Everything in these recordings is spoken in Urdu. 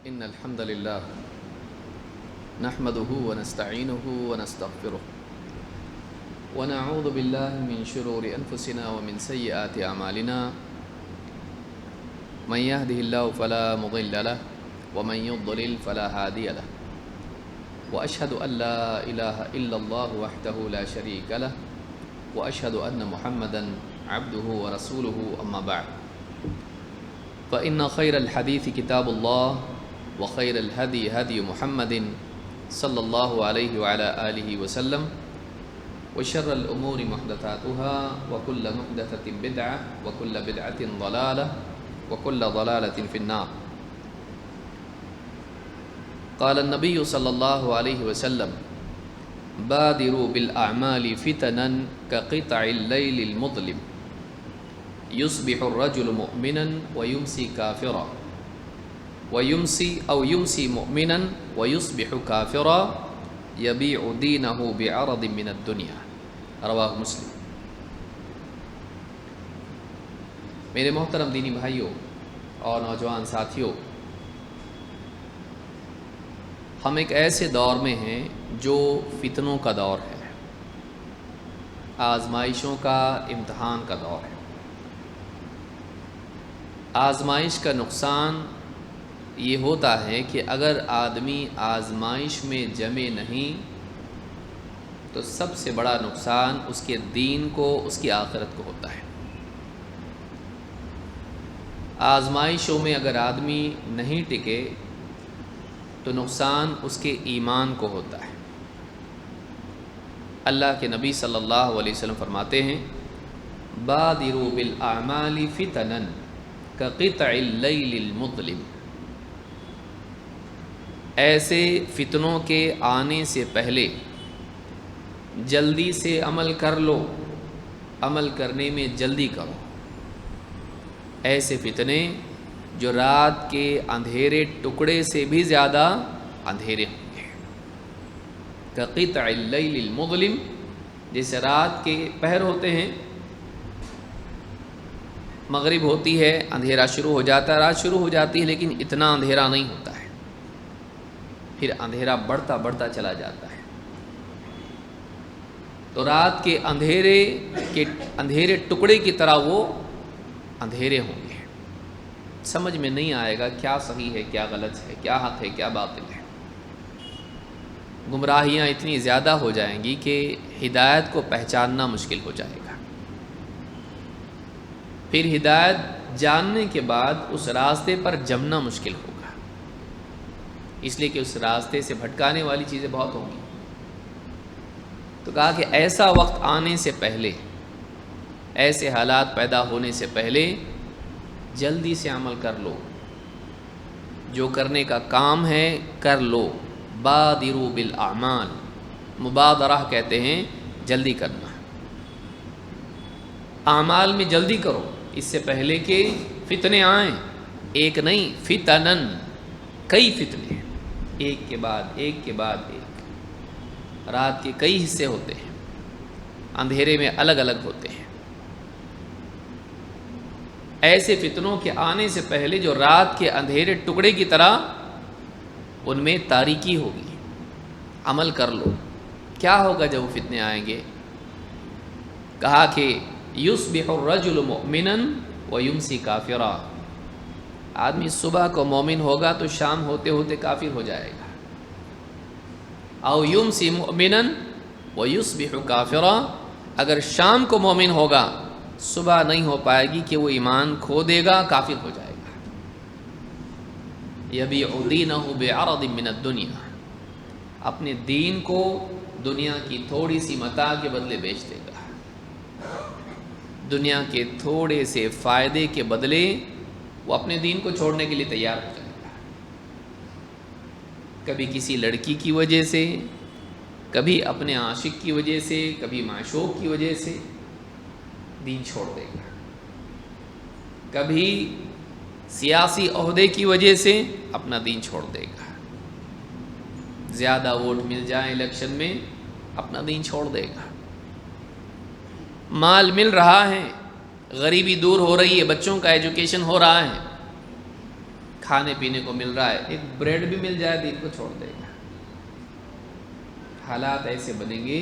إن الحمد لله نحمده ونستعينه ونستغفره ونعوذ بالله من شرور أنفسنا ومن سيئات أعمالنا من يهده الله فلا مضل له ومن يضلل فلا هادي له وأشهد أن لا إله إلا الله وحده لا شريك له وأشهد أن محمدا عبده ورسوله أما بعد فإن خير الحديث كتاب الله وخير الهدي هدي محمد صلى الله عليه وعلى آله وسلم وشر الأمور محدثاتها وكل محدثة بدعة وكل بدعة ضلالة وكل ضلالة في النار. قال النبي صلى الله عليه وسلم بادروا بالأعمال فتنا كقطع الليل المظلم يصبح الرجل مؤمنا ويمسي كافرا يمسي مؤمنا ويصبح كافرا يبيع دينه بعرض من الدنيا. رواہ مسلم. میرے محترم دینی بھائیوں اور نوجوان ساتھیوں، ہم ایک ایسے دور میں ہیں جو فتنوں کا دور ہے، آزمائشوں کا، امتحان کا دور ہے. آزمائش کا نقصان یہ ہوتا ہے کہ اگر آدمی آزمائش میں جمے نہیں تو سب سے بڑا نقصان اس کے دین کو، اس کی آخرت کو ہوتا ہے. آزمائشوں میں اگر آدمی نہیں ٹکے تو نقصان اس کے ایمان کو ہوتا ہے. اللہ کے نبی صلی اللہ علیہ وسلم فرماتے ہیں بادروا بالاعمال فتنا کقطع اللیل المظلم. ایسے فتنوں کے آنے سے پہلے جلدی سے عمل کر لو، عمل کرنے میں جلدی کرو. ایسے فتنے جو رات کے اندھیرے ٹکڑے سے بھی زیادہ اندھیرے ہوں گے. کقطع اللیل المظلم، جیسے رات کے پہر ہوتے ہیں، مغرب ہوتی ہے، اندھیرا شروع ہو جاتا ہے، رات شروع ہو جاتی ہے، لیکن اتنا اندھیرا نہیں ہوتا ہے، پھر اندھیرا بڑھتا بڑھتا چلا جاتا ہے. تو رات کے اندھیرے ٹکڑے کی طرح وہ اندھیرے ہوں گے. سمجھ میں نہیں آئے گا کیا صحیح ہے، کیا غلط ہے، کیا حق ہے، کیا باطل ہے. گمراہیاں اتنی زیادہ ہو جائیں گی کہ ہدایت کو پہچاننا مشکل ہو جائے گا. پھر ہدایت جاننے کے بعد اس راستے پر جمنا مشکل ہوگا، اس لیے کہ اس راستے سے بھٹکانے والی چیزیں بہت ہوں گی. تو کہا کہ ایسا وقت آنے سے پہلے، ایسے حالات پیدا ہونے سے پہلے جلدی سے عمل کر لو، جو کرنے کا کام ہے کر لو. بادروا بالاعمال، مبادرہ کہتے ہیں جلدی کرنا. اعمال میں جلدی کرو اس سے پہلے کہ فتنے آئیں. ایک نہیں، فتنن، کئی فتنے، ایک کے بعد ایک کے بعد ایک. رات کے کئی حصے ہوتے ہیں، اندھیرے میں الگ الگ ہوتے ہیں. ایسے فتنوں کے آنے سے پہلے جو رات کے اندھیرے ٹکڑے کی طرح ان میں تاریکی ہوگی، عمل کر لو. کیا ہوگا جب وہ فتنے آئیں گے؟ کہا کہ یصبح الرجل مؤمنا ویمسی کافرا. آدمی صبح کو مومن ہوگا تو شام ہوتے ہوتے کافر ہو جائے گا. او یمسی مؤمنا ویصبح کافرا، اگر شام کو مومن ہوگا صبح نہیں ہو پائے گی کہ وہ ایمان کھو دے گا، کافر ہو جائے گا. یبیع دینہ بعرض من الدنیا، اپنے دین کو دنیا کی تھوڑی سی متاع کے بدلے بیچ دے گا. دنیا کے تھوڑے سے فائدے کے بدلے وہ اپنے دین کو چھوڑنے کے لیے تیار ہو جائے گا. کبھی کسی لڑکی کی وجہ سے، کبھی اپنے عاشق کی وجہ سے، کبھی معشوق کی وجہ سے دین چھوڑ دے گا. کبھی سیاسی عہدے کی وجہ سے اپنا دین چھوڑ دے گا. زیادہ ووٹ مل جائیں الیکشن میں اپنا دین چھوڑ دے گا. مال مل رہا ہے، غریبی دور ہو رہی ہے، بچوں کا ایجوکیشن ہو رہا ہے، کھانے پینے کو مل رہا ہے، ایک بریڈ بھی مل جائے دین کو چھوڑ دے گا۔ حالات ایسے بنیں گے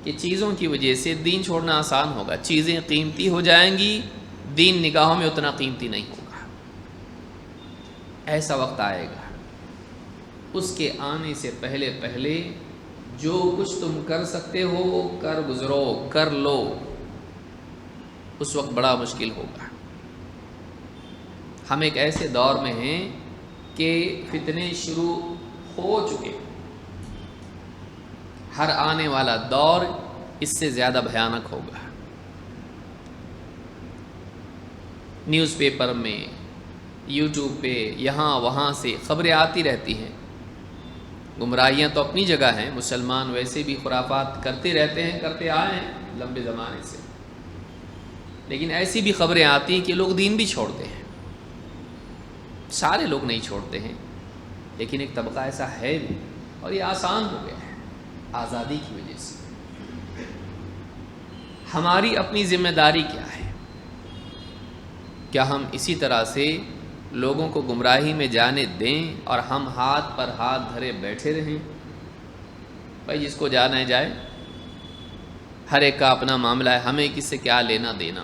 کہ چیزوں کی وجہ سے دین چھوڑنا آسان ہوگا، چیزیں قیمتی ہو جائیں گی، دین نگاہوں میں اتنا قیمتی نہیں ہوگا۔ ایسا وقت آئے گا، اس کے آنے سے پہلے پہلے جو کچھ تم کر سکتے ہو وہ کر گزرو، کر لو، اس وقت بڑا مشکل ہوگا۔ ہم ایک ایسے دور میں ہیں کہ فتنے شروع ہو چکے، ہر آنے والا دور اس سے زیادہ بھیانک ہوگا۔ نیوز پیپر میں، یوٹیوب پہ، یہاں وہاں سے خبریں آتی رہتی ہیں۔ گمراہیاں تو اپنی جگہ ہیں، مسلمان ویسے بھی خرافات کرتے رہتے ہیں، کرتے آئے ہیں لمبے زمانے سے، لیکن ایسی بھی خبریں آتی ہیں کہ لوگ دین بھی چھوڑتے ہیں۔ سارے لوگ نہیں چھوڑتے ہیں، لیکن ایک طبقہ ایسا ہے بھی، اور یہ آسان ہو گیا ہے آزادی کی وجہ سے۔ ہماری اپنی ذمہ داری کیا ہے؟ کیا ہم اسی طرح سے لوگوں کو گمراہی میں جانے دیں اور ہم ہاتھ پر ہاتھ دھرے بیٹھے رہیں؟ بھائی جس کو جانا ہے جائے، ہر ایک کا اپنا معاملہ ہے، ہمیں کس سے کیا لینا دینا؟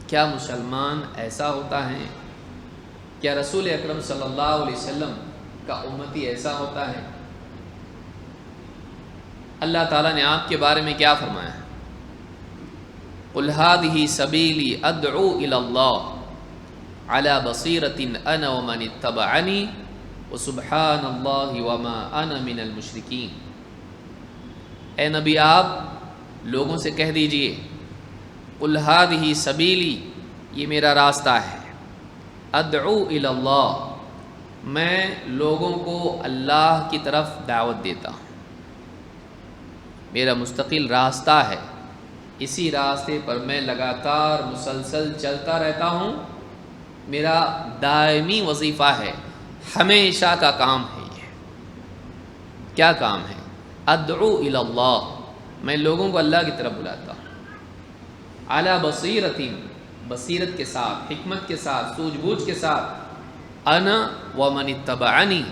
کیا مسلمان ایسا ہوتا ہے؟ کیا رسول اکرم صلی اللہ علیہ وسلم کا امتی ایسا ہوتا ہے؟ اللہ تعالیٰ نے آپ کے بارے میں کیا فرمایا ہے؟ قُلْ هَٰذِهِ سَبِيلِي أَدْعُو إِلَى اللَّهِ عَلَىٰ بَصِيرَةٍ أَنَا وَمَنِ اتَّبَعَنِي وَسُبْحَانَ اللَّهِ وَمَا أَنَا مِنَ الْمُشْرِكِينَ۔ اے نبی آپ لوگوں سے کہہ دیجئے، قُلْ هَٰذِهِ سَبِيلِي، یہ میرا راستہ ہے، ادعو الی اللہ، میں لوگوں کو اللہ کی طرف دعوت دیتا ہوں، میرا مستقل راستہ ہے، اسی راستے پر میں لگاتار مسلسل چلتا رہتا ہوں، میرا دائمی وظیفہ ہے، ہمیشہ کا کام ہے۔ یہ کیا کام ہے؟ ادعو الی اللہ، میں لوگوں کو اللہ کی طرف بلاتا ہوں، علی بصیرۃ، بصیرت کے ساتھ، حکمت کے ساتھ، سوجھ بوجھ کے ساتھ، انا ومن اتبعنی،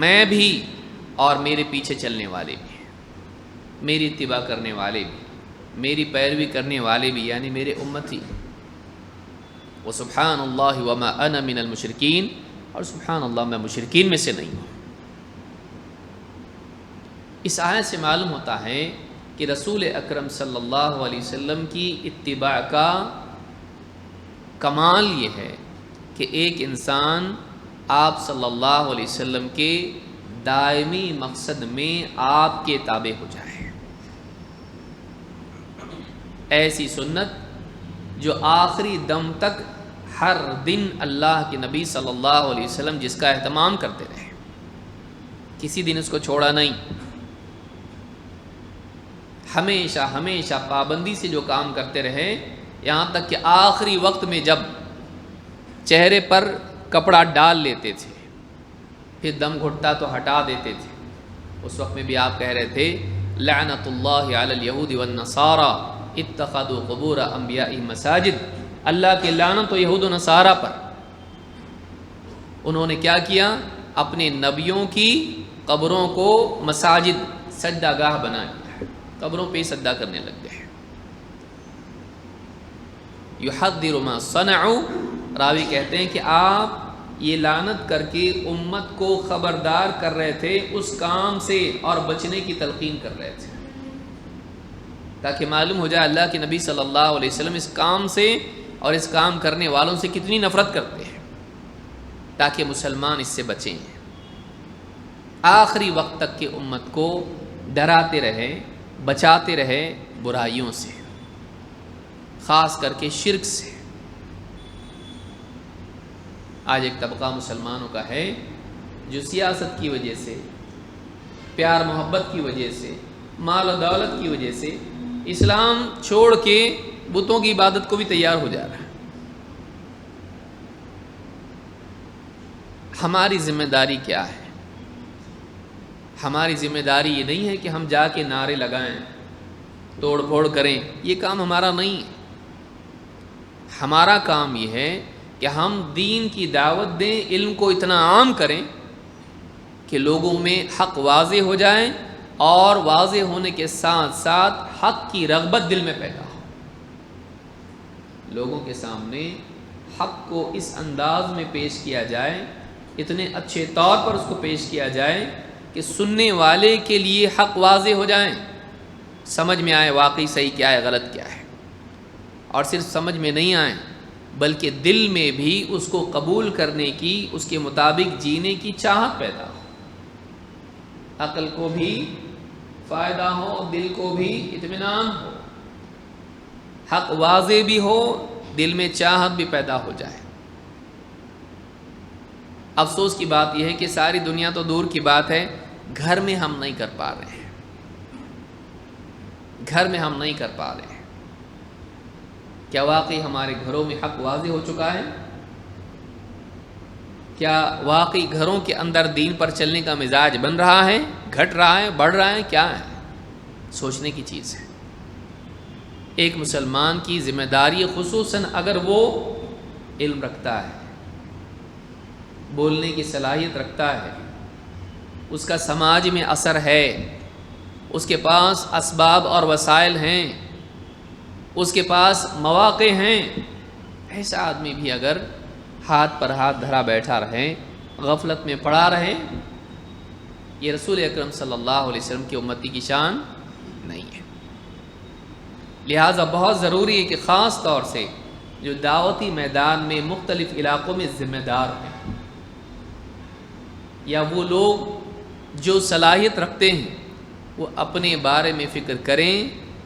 میں بھی اور میرے پیچھے چلنے والے بھی، میری اتباع کرنے والے بھی، میری پیروی کرنے والے بھی، یعنی میرے امتی۔ وسبحان اللہ وما انا من المشرکین، اور سبحان اللہ میں مشرکین میں سے نہیں ہوں۔ اس آیت سے معلوم ہوتا ہے کہ رسول اکرم صلی اللہ علیہ وسلم کی اتباع کا کمال یہ ہے کہ ایک انسان آپ صلی اللہ علیہ وسلم کے دائمی مقصد میں آپ کے تابع ہو جائے۔ ایسی سنت جو آخری دم تک ہر دن اللہ کے نبی صلی اللہ علیہ وسلم جس کا اہتمام کرتے رہے، کسی دن اس کو چھوڑا نہیں، ہمیشہ ہمیشہ پابندی سے جو کام کرتے رہے، یہاں تک کہ آخری وقت میں جب چہرے پر کپڑا ڈال لیتے تھے، پھر دم گھٹتا تو ہٹا دیتے تھے، اس وقت میں بھی آپ کہہ رہے تھے لعنت اللہ علی الیہود والنصارى اتخذوا قبور انبیائہم مساجد، اللہ کی لعنت و یہود و نصارہ پر، انہوں نے کیا کیا؟ اپنے نبیوں کی قبروں کو مساجد، سجدہ گاہ بنا دیا، قبروں پہ سجدہ کرنے لگ گئے۔ یحذر ما صنعوا، راوی کہتے ہیں کہ آپ یہ لعنت کر کے امت کو خبردار کر رہے تھے اس کام سے اور بچنے کی تلقین کر رہے تھے، تاکہ معلوم ہو جائے اللہ کے نبی صلی اللہ علیہ وسلم اس کام سے اور اس کام کرنے والوں سے کتنی نفرت کرتے ہیں، تاکہ مسلمان اس سے بچیں۔ آخری وقت تک کہ امت کو ڈراتے رہے، بچاتے رہے برائیوں سے، خاص کر کے شرک سے۔ آج ایک طبقہ مسلمانوں کا ہے جو سیاست کی وجہ سے، پیار محبت کی وجہ سے، مال و دولت کی وجہ سے اسلام چھوڑ کے بتوں کی عبادت کو بھی تیار ہو جا رہا ہے۔ ہماری ذمہ داری کیا ہے؟ ہماری ذمہ داری یہ نہیں ہے کہ ہم جا کے نعرے لگائیں، توڑ پھوڑ کریں، یہ کام ہمارا نہیں ہے۔ ہمارا کام یہ ہے کہ ہم دین کی دعوت دیں، علم کو اتنا عام کریں کہ لوگوں میں حق واضح ہو جائیں، اور واضح ہونے کے ساتھ ساتھ حق کی رغبت دل میں پیدا ہو، لوگوں کے سامنے حق کو اس انداز میں پیش کیا جائے، اتنے اچھے طور پر اس کو پیش کیا جائے کہ سننے والے کے لیے حق واضح ہو جائیں، سمجھ میں آئے واقعی صحیح کیا ہے غلط کیا ہے، اور صرف سمجھ میں نہیں آئے بلکہ دل میں بھی اس کو قبول کرنے کی، اس کے مطابق جینے کی چاہت پیدا ہو، عقل کو بھی فائدہ ہو، دل کو بھی اطمینان ہو، حق واضح بھی ہو، دل میں چاہت بھی پیدا ہو جائے۔ افسوس کی بات یہ ہے کہ ساری دنیا تو دور کی بات ہے، گھر میں ہم نہیں کر پا رہے ہیں، گھر میں ہم نہیں کر پا رہے ہیں۔ کیا واقعی ہمارے گھروں میں حق واضح ہو چکا ہے؟ کیا واقعی گھروں کے اندر دین پر چلنے کا مزاج بن رہا ہے، گھٹ رہا ہے، بڑھ رہا ہے؟ کیا ہے؟ سوچنے کی چیز ہے۔ ایک مسلمان کی ذمہ داری، خصوصاً اگر وہ علم رکھتا ہے، بولنے کی صلاحیت رکھتا ہے، اس کا سماج میں اثر ہے، اس کے پاس اسباب اور وسائل ہیں، اس کے پاس مواقع ہیں، ایسا آدمی بھی اگر ہاتھ پر ہاتھ دھرا بیٹھا رہے، غفلت میں پڑا رہے، یہ رسول اکرم صلی اللہ علیہ وسلم کی امتی کی شان نہیں ہے۔ لہٰذا بہت ضروری ہے کہ خاص طور سے جو دعوتی میدان میں مختلف علاقوں میں ذمہ دار ہیں، یا وہ لوگ جو صلاحیت رکھتے ہیں، وہ اپنے بارے میں فکر کریں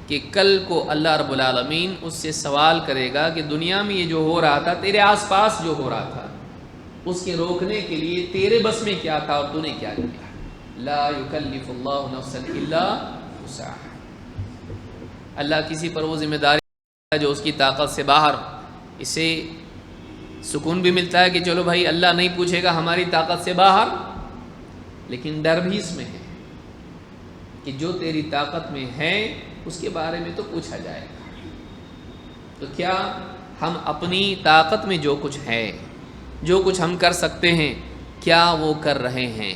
کہ کل کو اللہ رب العالمین اس سے سوال کرے گا کہ دنیا میں یہ جو ہو رہا تھا، تیرے آس پاس جو ہو رہا تھا، اس کے روکنے کے لیے تیرے بس میں کیا تھا اور تو نے کیا کیا۔ لا یکلف اللہ نفسا الا وسعها، اللہ کسی پر وہ ذمہ داری جو اس کی طاقت سے باہر ہو۔ اس سے سکون بھی ملتا ہے کہ چلو بھائی اللہ نہیں پوچھے گا ہماری طاقت سے باہر، لیکن ڈر بھی اس میں ہے کہ جو تیری طاقت میں ہے اس کے بارے میں تو پوچھا جائے گا۔ تو کیا ہم اپنی طاقت میں جو کچھ ہے، جو کچھ ہم کر سکتے ہیں، کیا وہ کر رہے ہیں،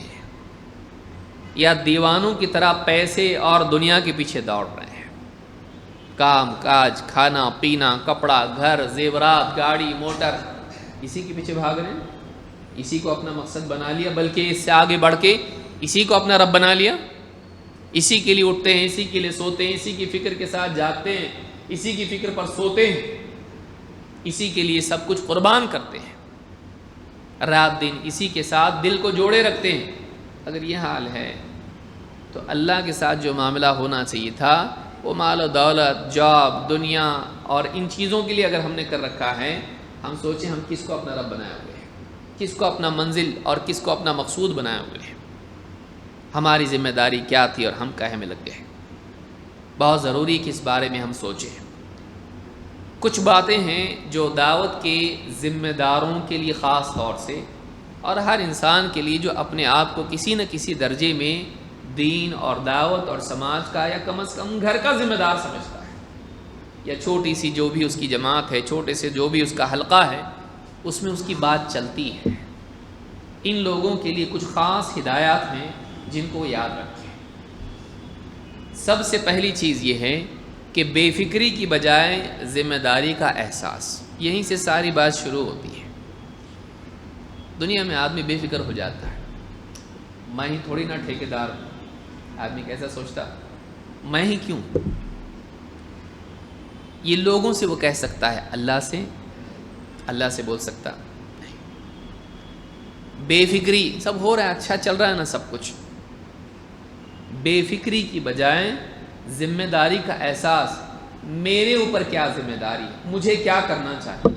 یا دیوانوں کی طرح پیسے اور دنیا کے پیچھے دوڑ رہے ہیں؟ کام کاج، کھانا پینا، کپڑا، گھر، زیورات، گاڑی، موٹر، اسی کے پیچھے بھاگ رہے ہیں، اسی کو اپنا مقصد بنا لیا، بلکہ اس سے آگے بڑھ کے اسی کو اپنا رب بنا لیا، اسی کے لیے اٹھتے ہیں، اسی کے لیے سوتے ہیں، اسی کی فکر کے ساتھ جاگتے ہیں، اسی کی فکر پر سوتے ہیں، اسی کے لیے سب کچھ قربان کرتے ہیں، رات دن اسی کے ساتھ دل کو جوڑے رکھتے ہیں۔ اگر یہ حال ہے تو اللہ کے ساتھ جو معاملہ ہونا چاہیے تھا، وہ مال و دولت، جاب، دنیا اور ان چیزوں کے لیے اگر ہم نے کر رکھا ہے، ہم سوچیں ہم کس کو اپنا رب بنائے ہوئے ہیں، کس کو اپنا منزل اور کس کو اپنا مقصود بنائے ہوئے ہیں، ہماری ذمہ داری کیا تھی اور ہم کہے میں لگ گئے۔ بہت ضروری کہ اس بارے میں ہم سوچیں۔ کچھ باتیں ہیں جو دعوت کے ذمہ داروں کے لیے خاص طور سے، اور ہر انسان کے لیے جو اپنے آپ کو کسی نہ کسی درجے میں دین اور دعوت اور سماج کا یا کم از کم گھر کا ذمہ دار سمجھتا ہے، یا چھوٹی سی جو بھی اس کی جماعت ہے، چھوٹے سے جو بھی اس کا حلقہ ہے، اس میں اس کی بات چلتی ہے۔ ان لوگوں کے لیے کچھ خاص ہدایات ہیں جن کو یاد رکھیں۔ سب سے پہلی چیز یہ ہے کہ بے فکری کی بجائے ذمہ داری کا احساس، یہیں سے ساری بات شروع ہوتی ہے۔ دنیا میں آدمی بے فکر ہو جاتا ہے، میں ہی تھوڑی نہ ٹھیکیدار ہوں۔ آدمی کیسا سوچتا، میں ہی کیوں؟ یہ لوگوں سے وہ کہہ سکتا ہے، اللہ سے بول سکتا نہیں۔ بے فکری، سب ہو رہا ہے، اچھا چل رہا ہے نا سب کچھ۔ بے فکری کی بجائے ذمہ داری کا احساس، میرے اوپر کیا ذمہ داری ہے، مجھے کیا کرنا چاہیے،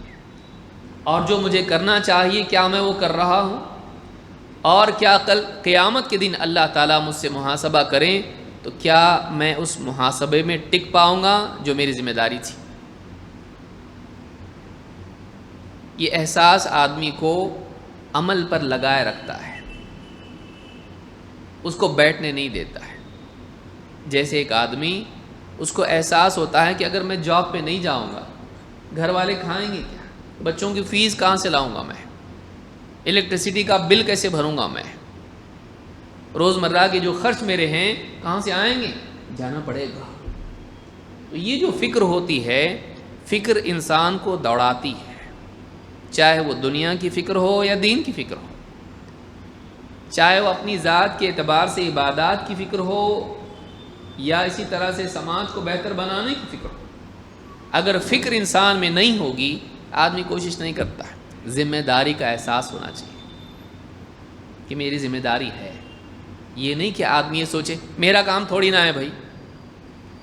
اور جو مجھے کرنا چاہیے کیا میں وہ کر رہا ہوں، اور کیا کل قیامت کے دن اللہ تعالیٰ مجھ سے محاسبہ کریں تو کیا میں اس محاسبے میں ٹک پاؤں گا جو میری ذمہ داری تھی۔ یہ احساس آدمی کو عمل پر لگائے رکھتا ہے، اس کو بیٹھنے نہیں دیتا ہے۔ جیسے ایک آدمی، اس کو احساس ہوتا ہے کہ اگر میں جاب پہ نہیں جاؤں گا گھر والے کھائیں گے کیا، بچوں کی فیس کہاں سے لاؤں گا میں؟ الیکٹریسٹی کا بل کیسے بھروں گا میں؟ روزمرہ کے جو خرچ میرے ہیں کہاں سے آئیں گے؟ جانا پڑے گا۔ تو یہ جو فکر ہوتی ہے، فکر انسان کو دوڑاتی ہے، چاہے وہ دنیا کی فکر ہو یا دین کی فکر ہو، چاہے وہ اپنی ذات کے اعتبار سے عبادات کی فکر ہو یا اسی طرح سے سماج کو بہتر بنانے کی فکر ہو۔ اگر فکر انسان میں نہیں ہوگی، آدمی کوشش نہیں کرتا۔ ذمہ داری کا احساس ہونا چاہیے کہ میری ذمہ داری ہے، یہ نہیں کہ آدمی یہ سوچے میرا کام تھوڑی نہ ہے بھائی۔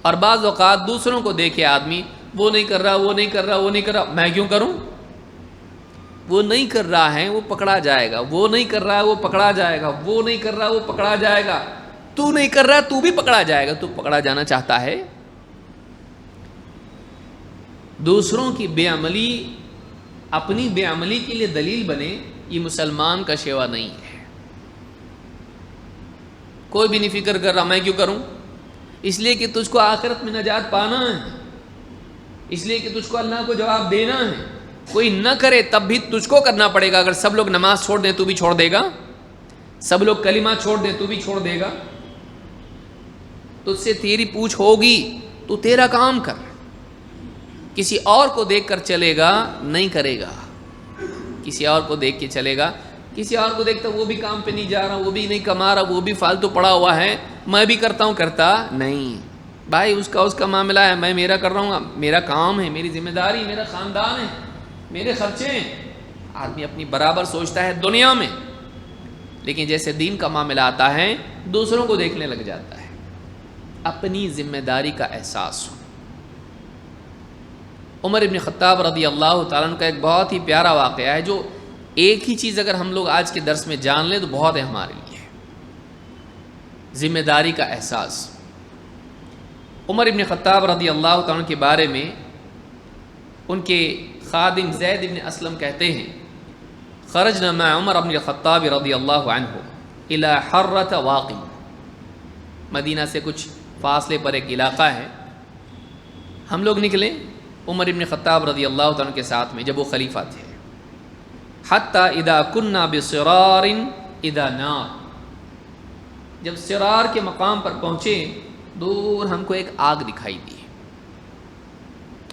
اور بعض اوقات دوسروں کو دیکھے آدمی وہ نہیں کر رہا، وہ نہیں کر رہا، وہ نہیں کر رہا، میں کیوں کروں؟ وہ نہیں کر رہا ہے وہ پکڑا جائے گا، وہ نہیں کر رہا ہے وہ پکڑا جائے گا، وہ نہیں کر رہا وہ پکڑا جائے گا، تو نہیں کر رہا تو بھی پکڑا جائے گا۔ تو پکڑا جانا چاہتا ہے؟ دوسروں کی بے عملی اپنی بے عملی کے لیے دلیل بنے، یہ مسلمان کا شیوا نہیں ہے۔ کوئی بھی نہیں فکر کر رہا میں کیوں کروں؟ اس لیے کہ تجھ کو آخرت میں نجات پانا ہے، اس لیے کہ تجھ کو اللہ کو جواب دینا ہے۔ کوئی نہ کرے تب بھی تجھ کو کرنا پڑے گا۔ اگر سب لوگ نماز چھوڑ دیں تو بھی چھوڑ دے گا، سب لوگ کلمہ چھوڑ دیں تو بھی چھوڑ دے گا۔ تجھ سے تیری پوچھ ہوگی، تو تیرا کام کر، کسی اور کو دیکھ کر چلے گا نہیں کرے گا، کسی اور کو دیکھ کے چلے گا، کسی اور کو دیکھتا وہ بھی کام پہ نہیں جا رہا، وہ بھی نہیں کما رہا، وہ بھی فالتو پڑا ہوا ہے، میں بھی کرتا ہوں، کرتا نہیں۔ بھائی اس کا معاملہ ہے، میں میرا کر رہا ہوں، میرا کام ہے، میری ذمہ داری، میرا خاندان ہے، میرے خرچے ہیں۔ آدمی اپنی برابر سوچتا ہے دنیا میں، لیکن جیسے دین کا معاملہ آتا ہے دوسروں کو دیکھنے لگ جاتا ہے۔ اپنی ذمہ داری کا احساس ہو۔ عمر ابن خطاب رضی اللہ تعالیٰ عنہ کا ایک بہت ہی پیارا واقعہ ہے، جو ایک ہی چیز اگر ہم لوگ آج کے درس میں جان لیں تو بہت ہے ہمارے لیے، ذمہ داری کا احساس۔ عمر ابن خطاب رضی اللہ تعالیٰ عنہ کے بارے میں ان کے خادم زید ابن اسلم کہتے ہیں، خرجنا مع عمر ابن الخطاب رضی اللہ عنہ الى حرۃ واقع، مدینہ سے کچھ فاصلے پر ایک علاقہ ہے، ہم لوگ نکلے عمر ابن خطاب رضی اللہ عنہ کے ساتھ میں جب وہ خلیفہ تھے، حتی اذا کننا بصرار اذا نار، جب صرار کے مقام پر پہنچے دور ہم کو ایک آگ دکھائی دی،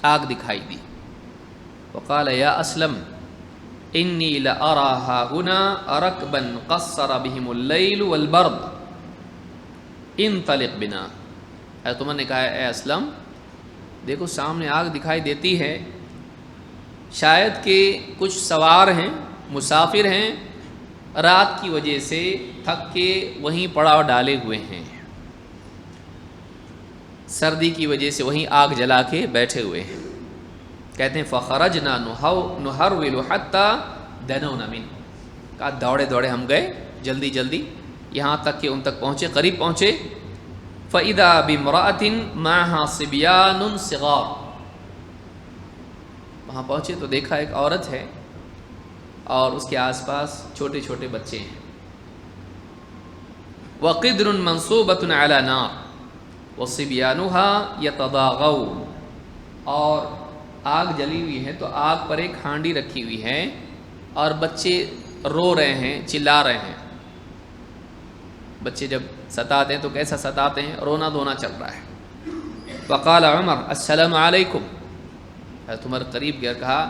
آگ دکھائی دی۔ وقال یا اسلم انی لأرى هاهنا ركبا قصر بهم اللیل والبرد انطلق بنا۔ حضرت عمر نے کہا اے اسلم دیکھو سامنے آگ دکھائی دیتی ہے، شاید کہ کچھ سوار ہیں، مسافر ہیں، رات کی وجہ سے تھک کے وہیں پڑاؤ ڈالے ہوئے ہیں، سردی کی وجہ سے وہیں آگ جلا کے بیٹھے ہوئے ہیں۔ کہتے ہیں فخرجنا نحرول حتى دنونا منه، کہا دوڑے دوڑے ہم گئے جلدی جلدی یہاں تک کہ ان تک پہنچے، قریب پہنچے۔ فَإِذَا بِامْرَأَةٍ مَعَهَا صِبْيَانٌ صِغَارٌ، وہاں پہنچے تو دیکھا ایک عورت ہے اور اس کے آس پاس چھوٹے چھوٹے بچے ہیں۔ وَقِدْرٌ مَنْصُوبَةٌ عَلَى نَارٍ وَصِبْيَانُهَا يَتَضَاغَوْنَ، اور آگ جلی ہوئی ہے تو آگ پر ایک ہانڈی رکھی ہوئی ہے اور بچے رو رہے ہیں، چلا رہے ہیں۔ بچے جب ستاتے ہیں تو کیسا ستاتے ہیں، رونا دھونا چل رہا ہے۔ وقال عمر السلام علیکم، حضرت عمر قریب گیا، کہا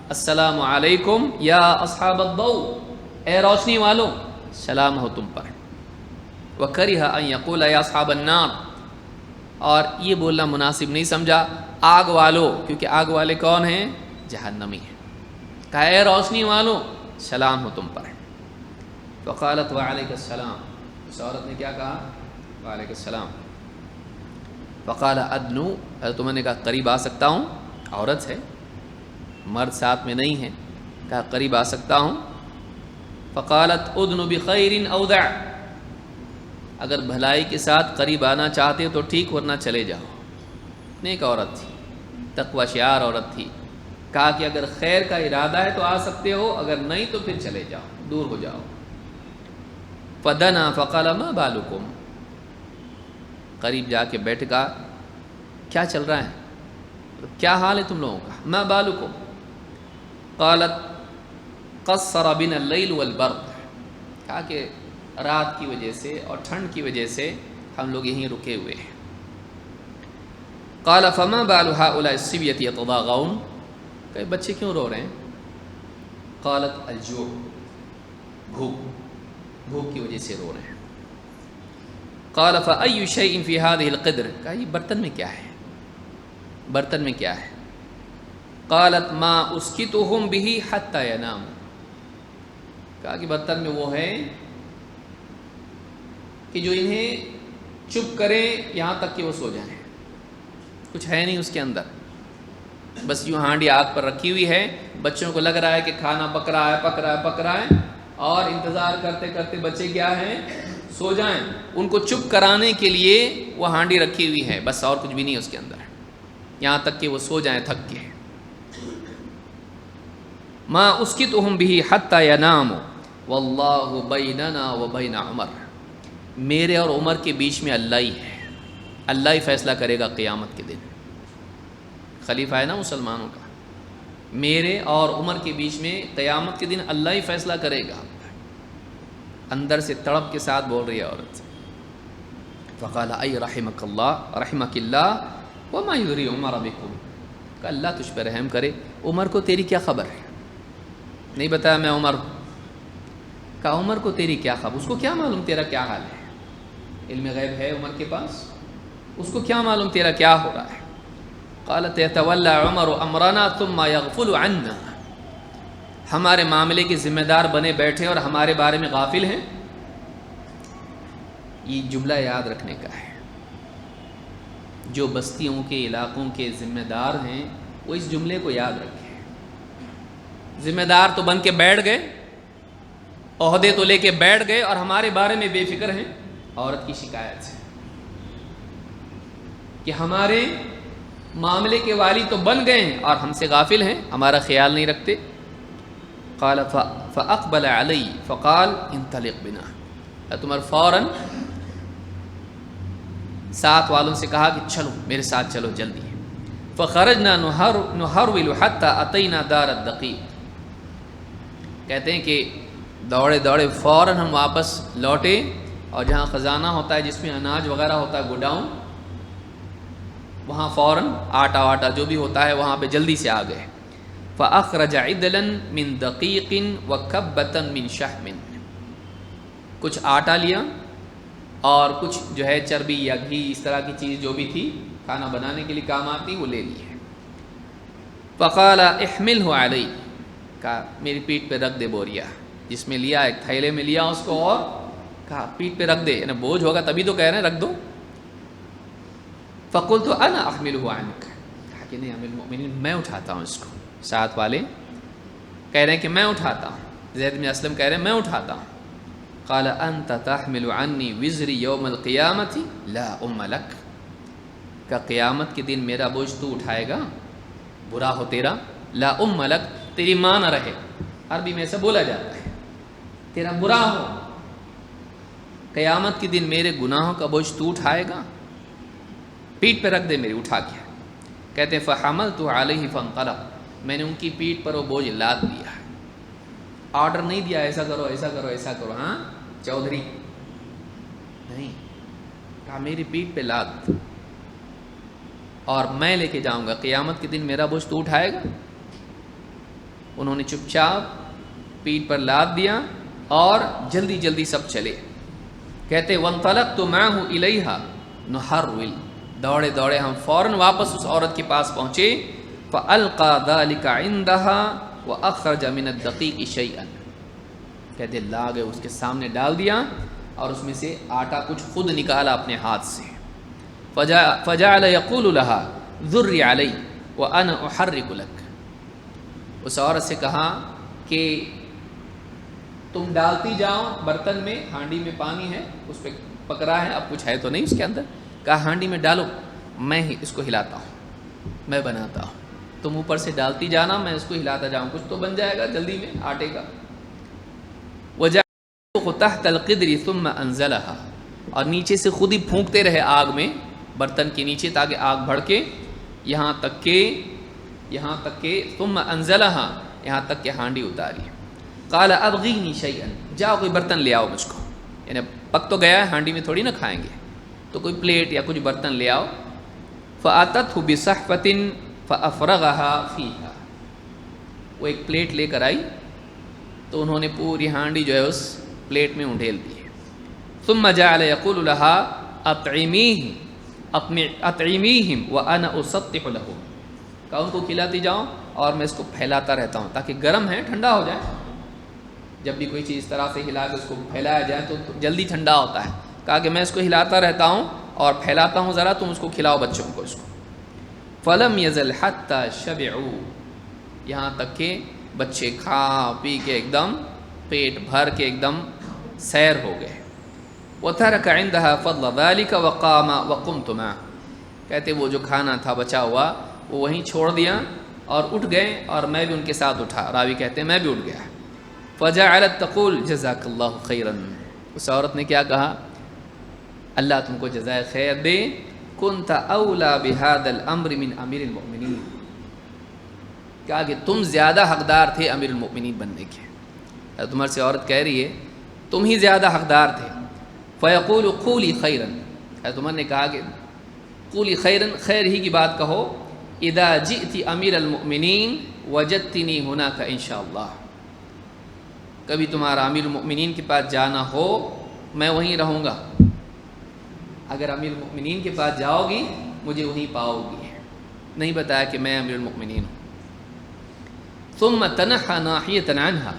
السلام علیکم یا اصحاب الضوء، اے روشنی والوں سلام ہو تم پر۔ وکرہ ان یقول یا اصحاب النار، اور یہ بولنا مناسب نہیں سمجھا آگ والو، کیونکہ آگ والے کون ہیں؟ جہنمی ہیں۔ کہا اے روشنی والوں سلام ہو تم پر۔ فقالت وعلیک السلام، اس عورت نے کیا کہا؟ وعلیک السلام۔ فقال ادنو، حضرت عمر نے کہا قریب آ سکتا ہوں، عورت ہے مرد ساتھ میں نہیں ہے، کہا قریب آ سکتا ہوں۔ فقالت ادنو بخیر او دع، اگر بھلائی کے ساتھ قریب آنا چاہتے ہو تو ٹھیک، ورنہ چلے جاؤ۔ نیک عورت تھی، تقوی شعار عورت تھی، کہا کہ اگر خیر کا ارادہ ہے تو آ سکتے ہو، اگر نہیں تو پھر چلے جاؤ، دور ہو جاؤ۔ فدنا فقال ما بالکم، قریب جا کے بیٹھ گا، کیا چل رہا ہے، کیا حال ہے تم لوگوں کا؟ ما بالکم، قالت قصر بنا اللیل والبرد، کہا کہ رات کی وجہ سے اور ٹھنڈ کی وجہ سے ہم لوگ یہیں رکے ہوئے ہیں۔ قال فما بال هؤلاء الصبية يتضاغون، کہ بچے کیوں رو رہے ہیں؟ قالت الجوع، بھوک کی وجہ سے رو رہے ہیں۔ قال فأي شيء في هذه القدر، کہا یہ برتن میں کیا ہے، برتن میں کیا ہے؟ قالت ما اسكتهم به حتى ينام، کہا کہ برتن میں وہ ہے کہ جو انہیں چپ کرے یہاں تک کہ وہ سو جائیں، کچھ ہے نہیں اس کے اندر، بس یوں ہانڈی آگ پر رکھی ہوئی ہے، بچوں کو لگ رہا ہے کہ کھانا پک رہا ہے اور انتظار کرتے کرتے بچے کیا ہیں، سو جائیں، ان کو چپ کرانے کے لیے وہ ہانڈی رکھی ہوئی ہے، بس اور کچھ بھی نہیں اس کے اندر، یہاں تک کہ وہ سو جائیں تھک کے۔ ما اسکتہم بہ حتی ینام واللہ بیننا وبین عمر، میرے اور عمر کے بیچ میں اللہ ہی ہے، اللہ ہی فیصلہ کرے گا قیامت کے دن، خلیفہ ہے نا مسلمانوں کا، میرے اور عمر کے بیچ میں قیامت کے دن اللہ ہی فیصلہ کرے گا۔ اندر سے تڑپ کے ساتھ بول رہی ہے عورت۔ فقال ای رحمک اللہ وما یدری عمر بکم، کہ اللہ تجھ پہ رحم کرے، عمر کو تیری کیا خبر ہے؟ نہیں بتایا میں عمر ہوں، کہا عمر کو تیری کیا خبر، اس کو کیا معلوم تیرا کیا حال ہے، علم غیب ہے عمر کے پاس، اس کو کیا معلوم تیرا کیا ہو رہا ہے؟ قالت یتولی عمر امرنا ثم یغفل عنا، ہمارے معاملے کے ذمہ دار بنے بیٹھے اور ہمارے بارے میں غافل ہیں۔ یہ جملہ یاد رکھنے کا ہے، جو بستیوں کے علاقوں کے ذمہ دار ہیں وہ اس جملے کو یاد رکھیں۔ ذمہ دار تو بن کے بیٹھ گئے، عہدے تو لے کے بیٹھ گئے اور ہمارے بارے میں بے فکر ہیں عورت کی شکایت سے کہ ہمارے معاملے کے والی تو بن گئے ہیں اور ہم سے غافل ہیں، ہمارا خیال نہیں رکھتے۔ قال فاقبل علی فقال انطلق بنا، تمہر فوراً ساتھ والوں سے کہا کہ چلو میرے ساتھ چلو جلدی۔ فخرجنا نحرول حتى اتینا دار الدقیق، کہتے ہیں کہ دوڑے دوڑے فوراً ہم واپس لوٹے اور جہاں خزانہ ہوتا ہے جس میں اناج وغیرہ ہوتا ہے گوڈاؤن، وہاں فوراً آٹا واٹا جو بھی ہوتا ہے وہاں پہ جلدی سے آ گئے۔ فأخرج عدلا من دقیق وکبتا من شحم، کچھ آٹا لیا اور کچھ جو ہے چربی یا گھی اس طرح کی چیز جو بھی تھی کھانا بنانے کے لیے کام آتی وہ لے لی ہے۔ فقال احملہ علی، کہا میری پیٹھ پہ رکھ دے بوریا، جس میں لیا ایک تھیلے میں لیا اس کو اور کہا پیٹھ پہ رکھ دے، یعنی بوجھ ہوگا تبھی تو کہہ رہے ہیں رکھ دو۔ فقلت انا احملہ عنک، کہا کہ نہیں امیر المؤمنین میں اٹھاتا ہوں اس کو، ساتھ والے کہہ رہے ہیں کہ میں اٹھاتا ہوں، زید بن اسلم کہہ رہے ہیں میں اٹھاتا ہوں۔ قال انت تحمل عنی وزری یوم القیامت لا ام لک، کہ قیامت کے دن میرا بوجھ تو اٹھائے گا، برا ہو تیرا، لا ام لک تیری ماں نہ رہے، عربی میں ایسا بولا جاتا ہے، تیرا برا ہو، قیامت کے دن میرے گناہوں کا بوجھ تو اٹھائے گا، پیٹھ پہ رکھ دے میری، اٹھا کے۔ کہتے ہیں فحملت علیہ فانطلق، میں نے ان کی پیٹھ پر وہ بوجھ لاد دیا، آرڈر نہیں دیا ایسا کرو ایسا کرو ایسا کرو، ہاں چودھری نہیں، کہا میری پیٹھ پہ لاد اور میں لے کے جاؤں گا، قیامت کے دن میرا بوجھ تو اٹھائے گا۔ انہوں نے چپ چاپ پیٹھ پر لاد دیا اور جلدی جلدی سب چلے۔ کہتے وانطلقت معه الیہا نحرول، دوڑے دوڑے ہم فوراً واپس اس عورت کے پاس پہنچے۔ فالقى ذلك عندها واخرج من الدقیق شیئا، کہتے لا گئے اس کے سامنے ڈال دیا اور اس میں سے آٹا کچھ خود نکالا اپنے ہاتھ سے۔ فجعل یقول لها ذری علی وانا احرک لک، اس عورت سے کہا کہ تم ڈالتی جاؤ برتن میں، ہانڈی میں پانی ہے اس پہ پک رہا ہے، اب کچھ ہے تو نہیں اس کے اندر، کہا ہانڈی میں ڈالو میں ہی اس کو ہلاتا ہوں، میں بناتا ہوں، تم اوپر سے ڈالتی جانا میں اس کو ہلاتا جاؤں، کچھ تو بن جائے گا جلدی میں آٹے کا۔ وجعلته تحت القدر ثم انزلها، اور نیچے سے خود ہی پھونکتے رہے آگ میں برتن کے نیچے تاکہ آگ بھڑکے، یہاں تک کہ ثم انزلها، یہاں تک کہ ہانڈی اتاری. قال ابغینی شیئا، جاؤ کوئی برتن لے آؤ مجھ کو، یعنی پک تو گیا ہے، ہانڈی میں تھوڑی نہ کھائیں گے، تو کوئی پلیٹ یا کچھ برتن لے آؤ. فاتتہ بصحفۃ فافرغها فیہا، وہ ایک پلیٹ لے کر آئی تو انہوں نے پوری ہانڈی جو ہے اس پلیٹ میں انڈیل دی. ثم جعل یقول لها اطعمیہم وانا اسطح لهم، کہا ان کو کھلاتی جاؤں اور میں اس کو پھیلاتا رہتا ہوں تاکہ گرم ہے ٹھنڈا ہو جائے. جب بھی کوئی چیز اس طرح سے ہلا کے اس کو پھیلایا جائے تو جلدی ٹھنڈا ہوتا ہے. کہا کہ میں اس کو ہلاتا رہتا ہوں اور پھیلاتا ہوں، ذرا تم اس کو کھلاؤ بچوں کو اس کو. فلم یزل حتی شبعوا، یہاں تک کہ بچے کھا پی کے ایک دم پیٹ بھر کے ایک دم سیر ہو گئے. وترک عندها فضل ذلك وقام وقمت معه، کہتے وہ جو کھانا تھا بچا ہوا وہ وہیں چھوڑ دیا اور اٹھ گئے اور میں بھی ان کے ساتھ اٹھا. راوی کہتے ہیں میں بھی اٹھ گیا. فجعلت تقول جزاک اللہ خیرا، اس عورت نے کیا کہا، اللہ تم کو جزائے خیر دے، کنت اولا بهذا الامر من امیر المؤمنین، کہا کہ تم زیادہ حقدار تھے امیر المؤمنین بننے کے. حضرت عمر سے عورت کہہ رہی ہے تم ہی زیادہ حقدار تھے. فیقول قولی خیرا، حضرت عمر نے کہا کہ قولی خیرا، خیر ہی کی بات کہو. اذا جئت امیر المؤمنین وجدتنی هناك انشاءاللہ، کبھی تمہارا امیر المؤمنین کے پاس جانا ہو میں وہیں رہوں گا. اگر امیر المؤمنین کے پاس جاؤ گی مجھے وہیں پاؤ گی. نہیں بتایا کہ میں امیر المؤمنین ہوں. ثم تنحى ناحیة عنها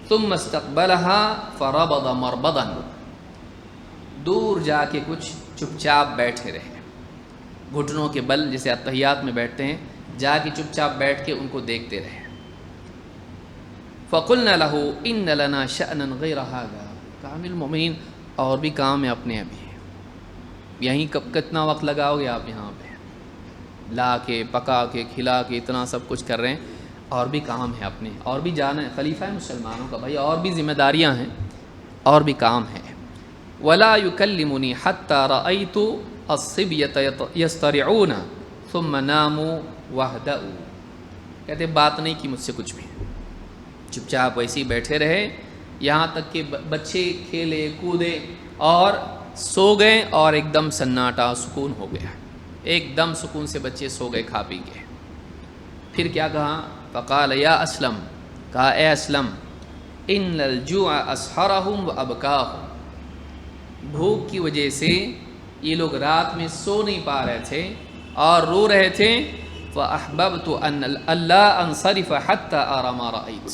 ثم استقبلها فربض مربضا، دور جا کے کچھ چپ چاپ بیٹھے رہے، گھٹنوں کے بل جیسے اتحیات میں بیٹھتے ہیں، جا کے چپ چاپ بیٹھ کے ان کو دیکھتے رہے. فقلنا له ان لنا شأنا غیر هذا، کامل المؤمنین اور بھی کام ہے اپنے ابھی، یہیں کتنا وقت لگاؤ گے آپ یہاں پہ، لا کے پکا کے کھلا کے اتنا سب کچھ کر رہے ہیں، اور بھی کام ہے اپنے، اور بھی جانا ہے، خلیفہ ہے مسلمانوں کا بھائی، اور بھی ذمہ داریاں ہیں اور بھی کام ہے. ولا يكلمني حتى رأيت الصبية يسترعون ثم ناموا واهدأوا، کہتے بات نہیں کی مجھ سے کچھ بھی، چپ چاپ ویسے ہی بیٹھے رہے یہاں تک کہ بچے کھیلے کودے اور سو گئے اور ایک دم سناٹا سکون ہو گیا، ایک دم سکون سے بچے سو گئے کھا پی کے. پھر کیا کہا، فقال یا اسلم، کہا اے اسلم، ان الجوع اسحرهم وابکاهم، بھوک کی وجہ سے یہ لوگ رات میں سو نہیں پا رہے تھے اور رو رہے تھے. فاحببت ان اللہ انصرف حتى ارى ما رأيت،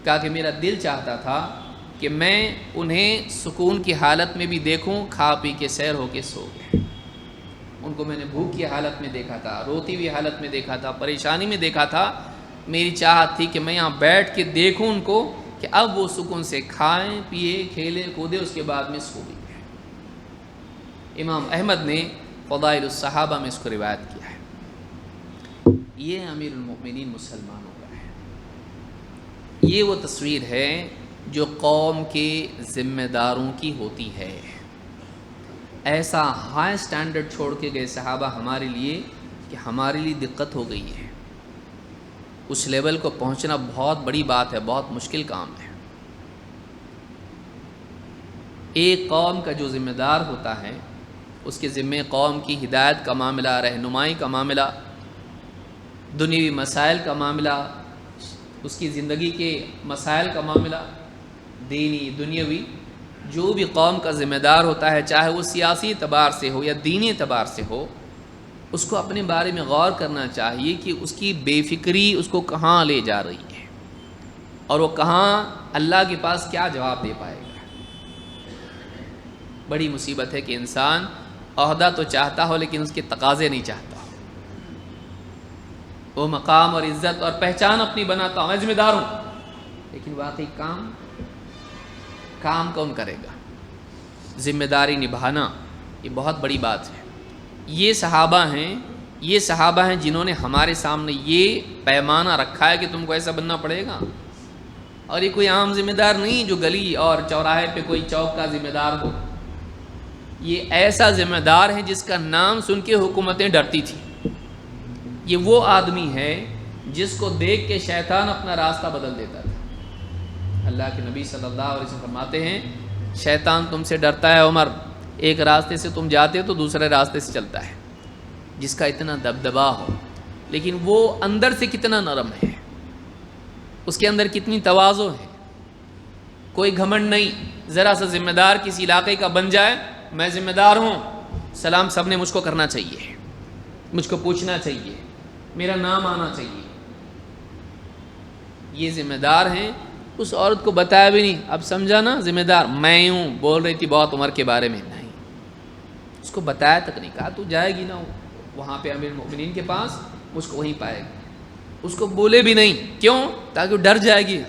کہا کہ میرا دل چاہتا تھا کہ میں انہیں سکون کی حالت میں بھی دیکھوں، کھا پی کے سیر ہو کے سو گئے. ان کو میں نے بھوک کی حالت میں دیکھا تھا، روتی ہوئی حالت میں دیکھا تھا، پریشانی میں دیکھا تھا. میری چاہت تھی کہ میں یہاں بیٹھ کے دیکھوں ان کو کہ اب وہ سکون سے کھائیں پیے کھیلے کودے، اس کے بعد میں سو بھی گئے. امام احمد نے فضائل الصحابہ میں اس کو روایت کیا ہے. یہ امیر المؤمنین مسلمانوں کا ہے. یہ وہ تصویر ہے جو قوم کے ذمہ داروں کی ہوتی ہے. ایسا ہائی سٹینڈرڈ چھوڑ کے گئے صحابہ ہمارے لیے کہ ہمارے لیے دقت ہو گئی ہے. اس لیول کو پہنچنا بہت بڑی بات ہے، بہت مشکل کام ہے. ایک قوم کا جو ذمہ دار ہوتا ہے اس کے ذمہ قوم کی ہدایت کا معاملہ، رہنمائی کا معاملہ، دنیوی مسائل کا معاملہ، اس کی زندگی کے مسائل کا معاملہ، دینی دنیاوی، جو بھی قوم کا ذمہ دار ہوتا ہے، چاہے وہ سیاسی اعتبار سے ہو یا دینی اعتبار سے ہو، اس کو اپنے بارے میں غور کرنا چاہیے کہ اس کی بے فکری اس کو کہاں لے جا رہی ہے اور وہ کہاں اللہ کے پاس کیا جواب دے پائے گا. بڑی مصیبت ہے کہ انسان عہدہ تو چاہتا ہو لیکن اس کے تقاضے نہیں چاہتا ہو. وہ مقام اور عزت اور پہچان اپنی بناتا ہوں، میں ذمہ دار ہوں، لیکن واقعی کام کون کرے گا؟ ذمہ داری نبھانا یہ بہت بڑی بات ہے. یہ صحابہ ہیں جنہوں نے ہمارے سامنے یہ پیمانہ رکھا ہے کہ تم کو ایسا بننا پڑے گا. اور یہ کوئی عام ذمہ دار نہیں جو گلی اور چوراہے پہ کوئی چوک کا ذمہ دار ہو. یہ ایسا ذمہ دار ہے جس کا نام سن کے حکومتیں ڈرتی تھیں. یہ وہ آدمی ہے جس کو دیکھ کے شیطان اپنا راستہ بدل دیتا تھا۔ اللہ کے نبی صلی اللہ علیہ وسلم فرماتے ہیں شیطان تم سے ڈرتا ہے عمر، ایک راستے سے تم جاتے ہو تو دوسرے راستے سے چلتا ہے۔ جس کا اتنا دبدبا ہو لیکن وہ اندر سے کتنا نرم ہے، اس کے اندر کتنی تواضع ہے، کوئی گھمنڈ نہیں۔ ذرا سا ذمہ دار کسی علاقے کا بن جائے، میں ذمہ دار ہوں، سلام سب نے مجھ کو کرنا چاہیے، مجھ کو پوچھنا چاہیے، میرا نام آنا چاہیے۔ یہ ذمہ دار ہیں، اس عورت کو بتایا بھی نہیں، اب سمجھا نا ذمہ دار میں ہوں، بول رہی تھی بہت عمر کے بارے میں، نہیں اس کو بتایا تک نہیں، کہا تو جائے گی نا وہاں پہ امیر المؤمنین کے پاس، اس کو وہیں پائے گی، اس کو بولے بھی نہیں، کیوں؟ تاکہ وہ ڈر جائے گی،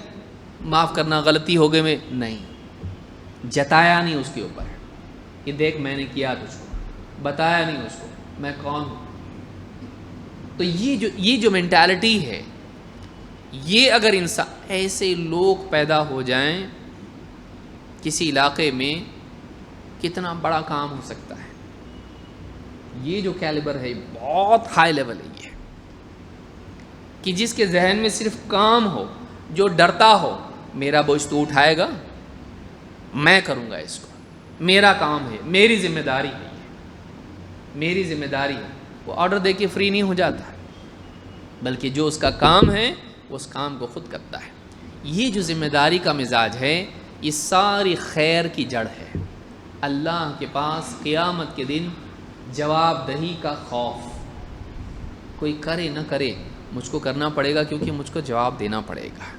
معاف کرنا غلطی ہو گئی میں، نہیں جتایا نہیں اس کے اوپر کہ دیکھ میں نے کیا تجھ کو، بتایا نہیں اس کو میں کون ہوں۔ تو یہ جو مینٹالٹی ہے، یہ اگر انسان ایسے لوگ پیدا ہو جائیں کسی علاقے میں، کتنا بڑا کام ہو سکتا ہے۔ یہ جو کیلیبر ہے بہت ہائی لیول ہے یہ، کہ جس کے ذہن میں صرف کام ہو، جو ڈرتا ہو میرا بوجھ تو اٹھائے گا، میں کروں گا اس کو، میرا کام ہے، میری ذمہ داری ہے، یہ میری ذمہ داری ہے، وہ آرڈر دے کے فری نہیں ہو جاتا، بلکہ جو اس کا کام ہے وہ اس کام کو خود کرتا ہے۔ یہ جو ذمہ داری کا مزاج ہے یہ ساری خیر کی جڑ ہے۔ اللہ کے پاس قیامت کے دن جواب دہی کا خوف، کوئی کرے نہ کرے مجھ کو کرنا پڑے گا کیونکہ مجھ کو جواب دینا پڑے گا۔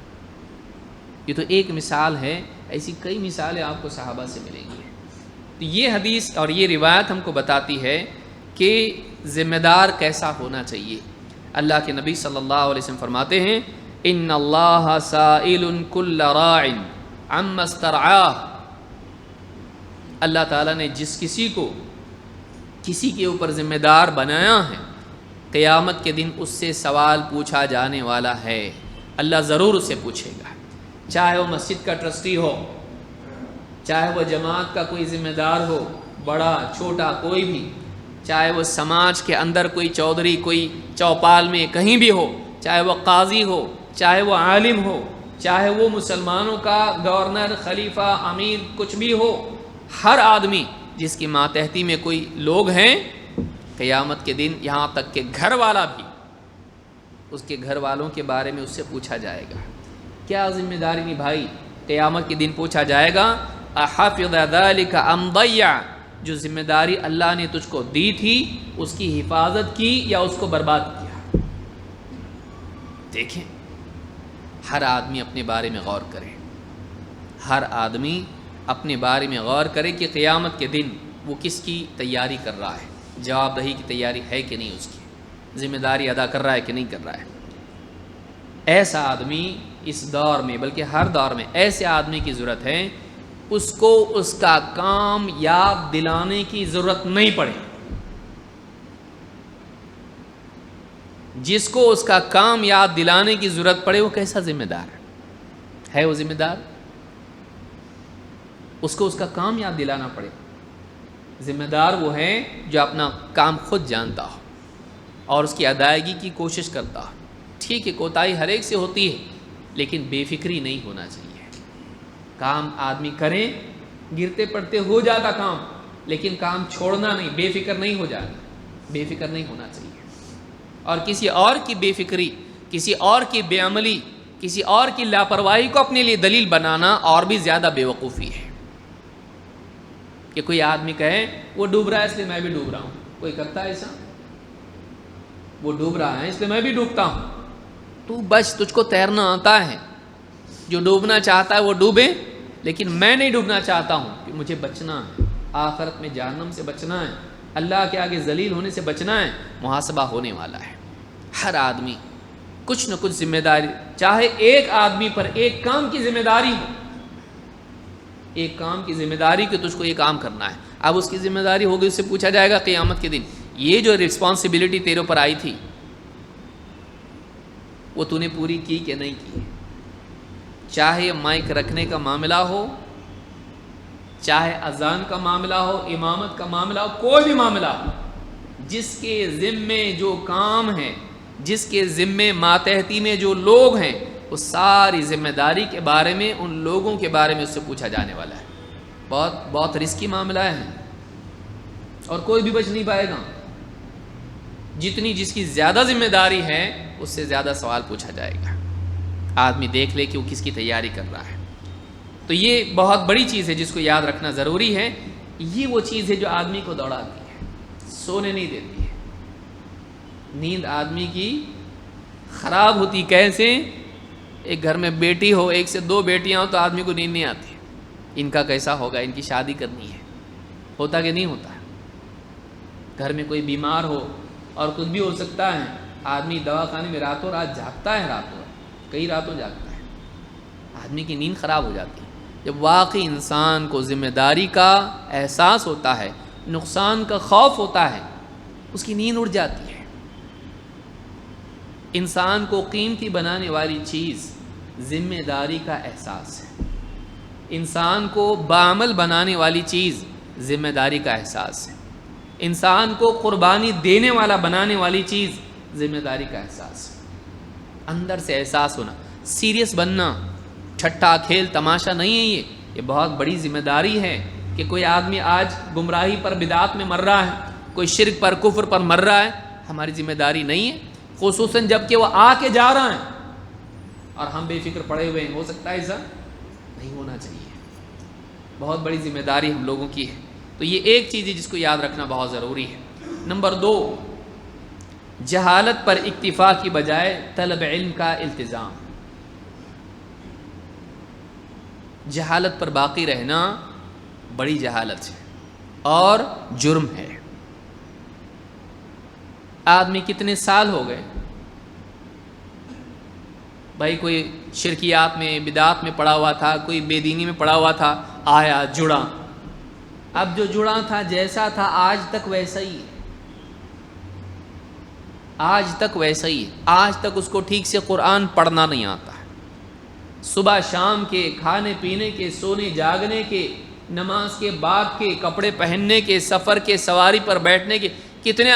یہ تو ایک مثال ہے، ایسی کئی مثالیں آپ کو صحابہ سے ملیں گی۔ تو یہ حدیث اور یہ روایت ہم کو بتاتی ہے کہ ذمہ دار کیسا ہونا چاہیے۔ اللہ کے نبی صلی اللہ علیہ وسلم فرماتے ہیں ان اللہ سائل کل راع عما استرعاہ، اللہ تعالیٰ نے جس کسی کو کسی کے اوپر ذمہ دار بنایا ہے، قیامت کے دن اس سے سوال پوچھا جانے والا ہے، اللہ ضرور اسے پوچھے گا، چاہے وہ مسجد کا ٹرسٹی ہو، چاہے وہ جماعت کا کوئی ذمہ دار ہو، بڑا چھوٹا کوئی بھی، چاہے وہ سماج کے اندر کوئی چودھری، کوئی چوپال میں کہیں بھی ہو، چاہے وہ قاضی ہو، چاہے وہ عالم ہو، چاہے وہ مسلمانوں کا گورنر، خلیفہ، امیر کچھ بھی ہو، ہر آدمی جس کی ماتحتی میں کوئی لوگ ہیں، قیامت کے دن یہاں تک کہ گھر والا بھی، اس کے گھر والوں کے بارے میں اس سے پوچھا جائے گا، کیا ذمہ داری نبھائی؟ قیامت کے دن پوچھا جائے گا احفظ ذلک ام ضیع، جو ذمہ داری اللہ نے تجھ کو دی تھی اس کی حفاظت کی یا اس کو برباد کیا۔ دیکھیں ہر آدمی اپنے بارے میں غور کرے، ہر آدمی اپنے بارے میں غور کرے کہ قیامت کے دن وہ کس کی تیاری کر رہا ہے، جواب دہی کی تیاری ہے کہ نہیں، اس کی ذمہ داری ادا کر رہا ہے کہ نہیں کر رہا ہے۔ ایسا آدمی اس دور میں، بلکہ ہر دور میں ایسے آدمی کی ضرورت ہے، اس کو اس کا کام یاد دلانے کی ضرورت نہیں پڑے، جس کو اس کا کام یاد دلانے کی ضرورت پڑے وہ کیسا ذمہ دار ہے، وہ ذمہ دار اس کو اس کا کام یاد دلانا پڑے۔ ذمہ دار وہ ہے جو اپنا کام خود جانتا ہو اور اس کی ادائیگی کی کوشش کرتا ہو۔ ٹھیک ہے کوتاہی ہر ایک سے ہوتی ہے، لیکن بے فکری نہیں ہونا چاہیے۔ کام آدمی کریں، گرتے پڑتے ہو جاتا کام، لیکن کام چھوڑنا نہیں، بے فکر نہیں ہو جانا، بے فکر نہیں ہونا چاہیے۔ اور کسی اور کی بے فکری، کسی اور کی بے عملی، کسی اور کی لاپرواہی کو اپنے لیے دلیل بنانا اور بھی زیادہ بے وقوفی ہے۔ کہ کوئی آدمی کہے وہ ڈوب رہا ہے اس لیے میں بھی ڈوب رہا ہوں، کوئی کرتا ہے ایسا؟ وہ ڈوب رہا ہے اس لیے میں بھی ڈوبتا ہوں، تو بچ، تجھ کو تیرنا آتا ہے، جو ڈوبنا چاہتا ہے وہ ڈوبے، لیکن میں نہیں ڈوبنا چاہتا ہوں، کہ مجھے بچنا ہے، آخرت میں جہنم سے بچنا ہے، اللہ کے آگے ذلیل ہونے سے بچنا ہے، محاسبہ ہونے والا ہے۔ ہر آدمی کچھ نہ کچھ ذمہ داری، چاہے ایک آدمی پر ایک کام کی ذمہ داری ہو، ایک کام کی ذمہ داری کہ تجھ کو یہ کام کرنا ہے، اب اس کی ذمہ داری ہوگی، اس سے پوچھا جائے گا قیامت کے دن یہ جو رسپانسبلٹی تیرے پر آئی تھی وہ تو نے پوری کی کہ نہیں کی۔ چاہے مائک رکھنے کا معاملہ ہو، چاہے اذان کا معاملہ ہو، امامت کا معاملہ ہو، کوئی بھی معاملہ ہو، جس کے ذمے جو کام ہے جس کے ذمے ماتحتی میں جو لوگ ہیں وہ ساری ذمہ داری کے بارے میں ان لوگوں کے بارے میں اس سے پوچھا جانے والا ہے. بہت بہت رسکی معاملہ ہے اور کوئی بھی بچ نہیں پائے گا. جتنی جس کی زیادہ ذمہ داری ہے اس سے زیادہ سوال پوچھا جائے گا. آدمی دیکھ لے کہ وہ کس کی تیاری کر رہا ہے. تو یہ بہت بڑی چیز ہے جس کو یاد رکھنا ضروری ہے. یہ وہ چیز ہے جو آدمی کو دوڑاتی ہے, سونے نہیں دیتی ہے. نیند آدمی کی خراب ہوتی کیسے؟ ایک گھر میں بیٹی ہو, ایک سے دو بیٹیاں ہوں تو آدمی کو نیند نہیں آتی. ان کا کیسا ہوگا, ان کی شادی کرنی ہے, ہوتا کہ نہیں ہوتا؟ گھر میں کوئی بیمار ہو اور کچھ بھی ہو سکتا ہے, آدمی دواخانے میں راتوں رات جاگتا ہے, کئی راتوں جاگتا ہے, آدمی کی نیند خراب ہو جاتی ہے. جب واقعی انسان کو ذمہ داری کا احساس ہوتا ہے, نقصان کا خوف ہوتا ہے, اس کی نیند اڑ جاتی ہے. انسان کو قیمتی بنانے والی چیز ذمہ داری کا احساس ہے. انسان کو بعمل بنانے والی چیز ذمہ داری کا احساس ہے. انسان کو قربانی دینے والا بنانے والی چیز ذمہ داری کا احساس ہے. اندر سے احساس ہونا, سیریس بننا, ٹھٹا کھیل تماشا نہیں ہے. یہ بہت بڑی ذمہ داری ہے کہ کوئی آدمی آج گمراہی پر بدعات میں مر رہا ہے, کوئی شرک پر کفر پر مر رہا ہے, ہماری ذمہ داری نہیں ہے. خصوصاً جب کہ وہ آ کے جا رہا ہے اور ہم بے فکر پڑے ہوئے ہیں. ہو سکتا ہے ایسا نہیں ہونا چاہیے. بہت بڑی ذمہ داری ہم لوگوں کی ہے. تو یہ ایک چیز ہے جس کو یاد رکھنا بہت ضروری ہے. نمبر 2, جہالت پر اکتفا کی بجائے طلب علم کا التزام. جہالت پر باقی رہنا بڑی جہالت ہے اور جرم ہے. آدمی کتنے سال ہو گئے بھائی, کوئی شرکیات میں بدعات میں پڑا ہوا تھا, کوئی بے دینی میں پڑا ہوا تھا, آیا جڑا, اب جو جڑا تھا جیسا تھا آج تک ویسا ہی ہے. آج تک ویسا ہی ہے. آج تک اس کو ٹھیک سے قرآن پڑھنا نہیں آتا ہے. صبح شام کے, کھانے پینے کے, سونے جاگنے کے, نماز کے بعد کے, کپڑے پہننے کے, سفر کے, سواری پر بیٹھنے کے, کتنے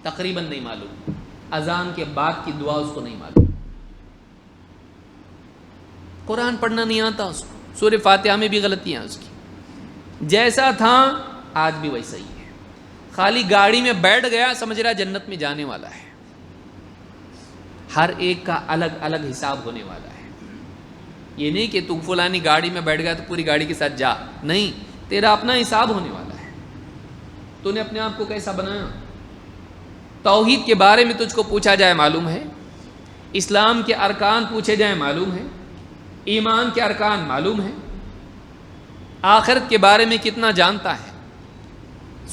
تقریباً نہیں معلوم. اذان کے بعد کی دعا اس کو نہیں معلوم. قرآن پڑھنا نہیں آتا اس کو. سورہ فاتحہ میں بھی غلطیاں اس کی. جیسا تھا آج بھی ویسا ہی ہے. خالی گاڑی میں بیٹھ گیا سمجھ رہا جنت میں جانے والا ہے. ہر ایک کا الگ الگ حساب ہونے والا ہے. یہ نہیں کہ تو فلانی گاڑی میں بیٹھ گیا تو پوری گاڑی کے ساتھ جا, نہیں, تیرا اپنا حساب ہونے والا ہے. تو نے اپنے آپ کو کیسا بنایا. توحید کے بارے میں تجھ کو پوچھا جائے معلوم ہے, اسلام کے ارکان پوچھے جائیں معلوم ہے, ایمان کے ارکان معلوم ہے, آخرت کے بارے میں کتنا جانتا ہے,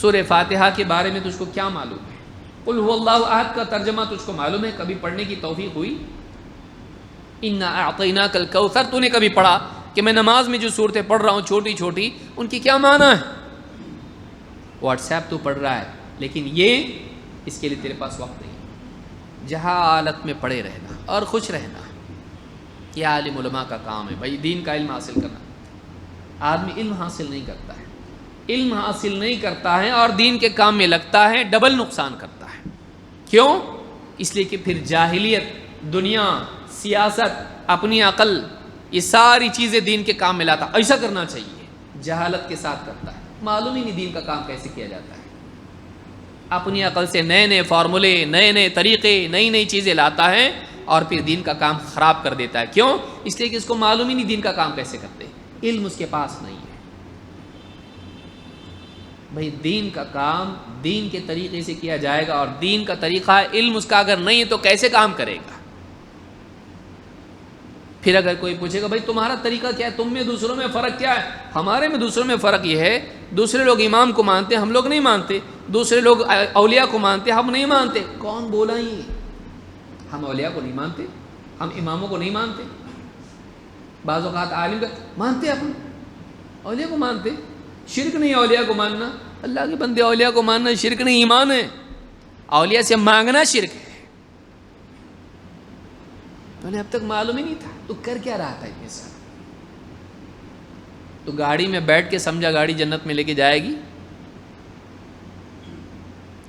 سورہ فاتحہ کے بارے میں تجھ کو کیا معلوم ہے, قل هو اللہ احد کا ترجمہ تجھ کو معلوم ہے, کبھی پڑھنے کی توفیق ہوئی؟ انا اعطیناک الکوثر تو نے کبھی پڑھا کہ میں نماز میں جو صورتیں پڑھ رہا ہوں چھوٹی چھوٹی ان کی کیا معنی ہے؟ واٹس ایپ تو پڑھ رہا ہے لیکن یہ اس کے لیے تیرے پاس وقت نہیں. جہالت میں پڑے رہنا اور خوش رہنا یہ عالم علماء کا کام ہے. بھائی دین کا علم حاصل کرنا. آدمی علم حاصل نہیں کرتا ہے, علم حاصل نہیں کرتا ہے اور دین کے کام میں لگتا ہے, ڈبل نقصان کرتا ہے. کیوں؟ اس لیے کہ پھر جاہلیت, دنیا, سیاست, اپنی عقل, یہ ساری چیزیں دین کے کام میں لاتا. ایسا کرنا چاہیے, جہالت کے ساتھ کرتا ہے. معلوم ہی نہیں دین کا کام کیسے کیا جاتا ہے. اپنی عقل سے نئے نئے فارمولے, نئے نئے طریقے, نئی نئی چیزیں لاتا ہے اور پھر دین کا کام خراب کر دیتا ہے. کیوں؟ اس لیے کہ اس کو معلوم ہی نہیں دین کا کام کیسے کرتے, علم اس کے پاس نہیں ہے. بھئی دین کا کام دین کے طریقے سے کیا جائے گا اور دین کا طریقہ علم اس کا اگر نہیں ہے تو کیسے کام کرے گا؟ پھر اگر کوئی پوچھے گا بھائی تمہارا طریقہ کیا ہے, تم میں دوسروں میں فرق کیا ہے؟ ہمارے میں دوسروں میں فرق یہ ہے, دوسرے لوگ امام کو مانتے ہم لوگ نہیں مانتے, دوسرے لوگ اولیاء کو مانتے ہم نہیں مانتے. کون بولا یہ؟ ہم اولیاء کو نہیں مانتے, ہم اماموں کو نہیں مانتے. بعض اوقات عالم کا مانتے, اپنے اولیاء کو مانتے. شرک نہیں اولیاء کو ماننا, اللہ کے بندے اولیاء کو ماننا شرک نہیں, ایمان ہے. اولیاء سے مانگنا شرک ہے. تو انہیں اب تک معلوم ہی نہیں تھا, تو کر کیا رہا تھا اتنے سال؟ تو گاڑی میں بیٹھ کے سمجھا گاڑی جنت میں لے کے جائے گی.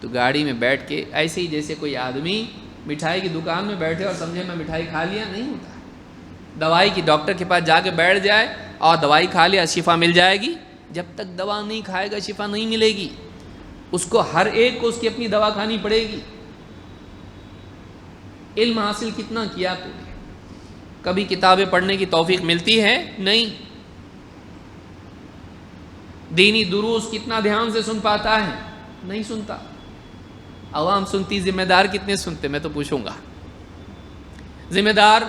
تو گاڑی میں بیٹھ کے ایسے ہی جیسے کوئی آدمی مٹھائی کی دکان میں بیٹھے اور سمجھے میں مٹھائی کھا لیا، نہیں ہوتا۔ دوائی کی ڈاکٹر کے پاس جا کے بیٹھ جائے اور دوائی کھا لیا شفا مل جائے گی، جب تک دوا نہیں کھائے گا شفا نہیں ملے گی۔ اس کو ہر ایک کو اس کی اپنی دوا کھانی پڑے گی۔ علم حاصل کتنا کیا تو نے، کبھی کتابیں پڑھنے کی توفیق ملتی ہے؟ نہیں۔ دینی دروس کتنا دھیان سے سن پاتا ہے؟ نہیں سنتا۔ عوام سنتی، ذمہ دار کتنے سنتے؟ میں تو پوچھوں گا۔ ذمہ دار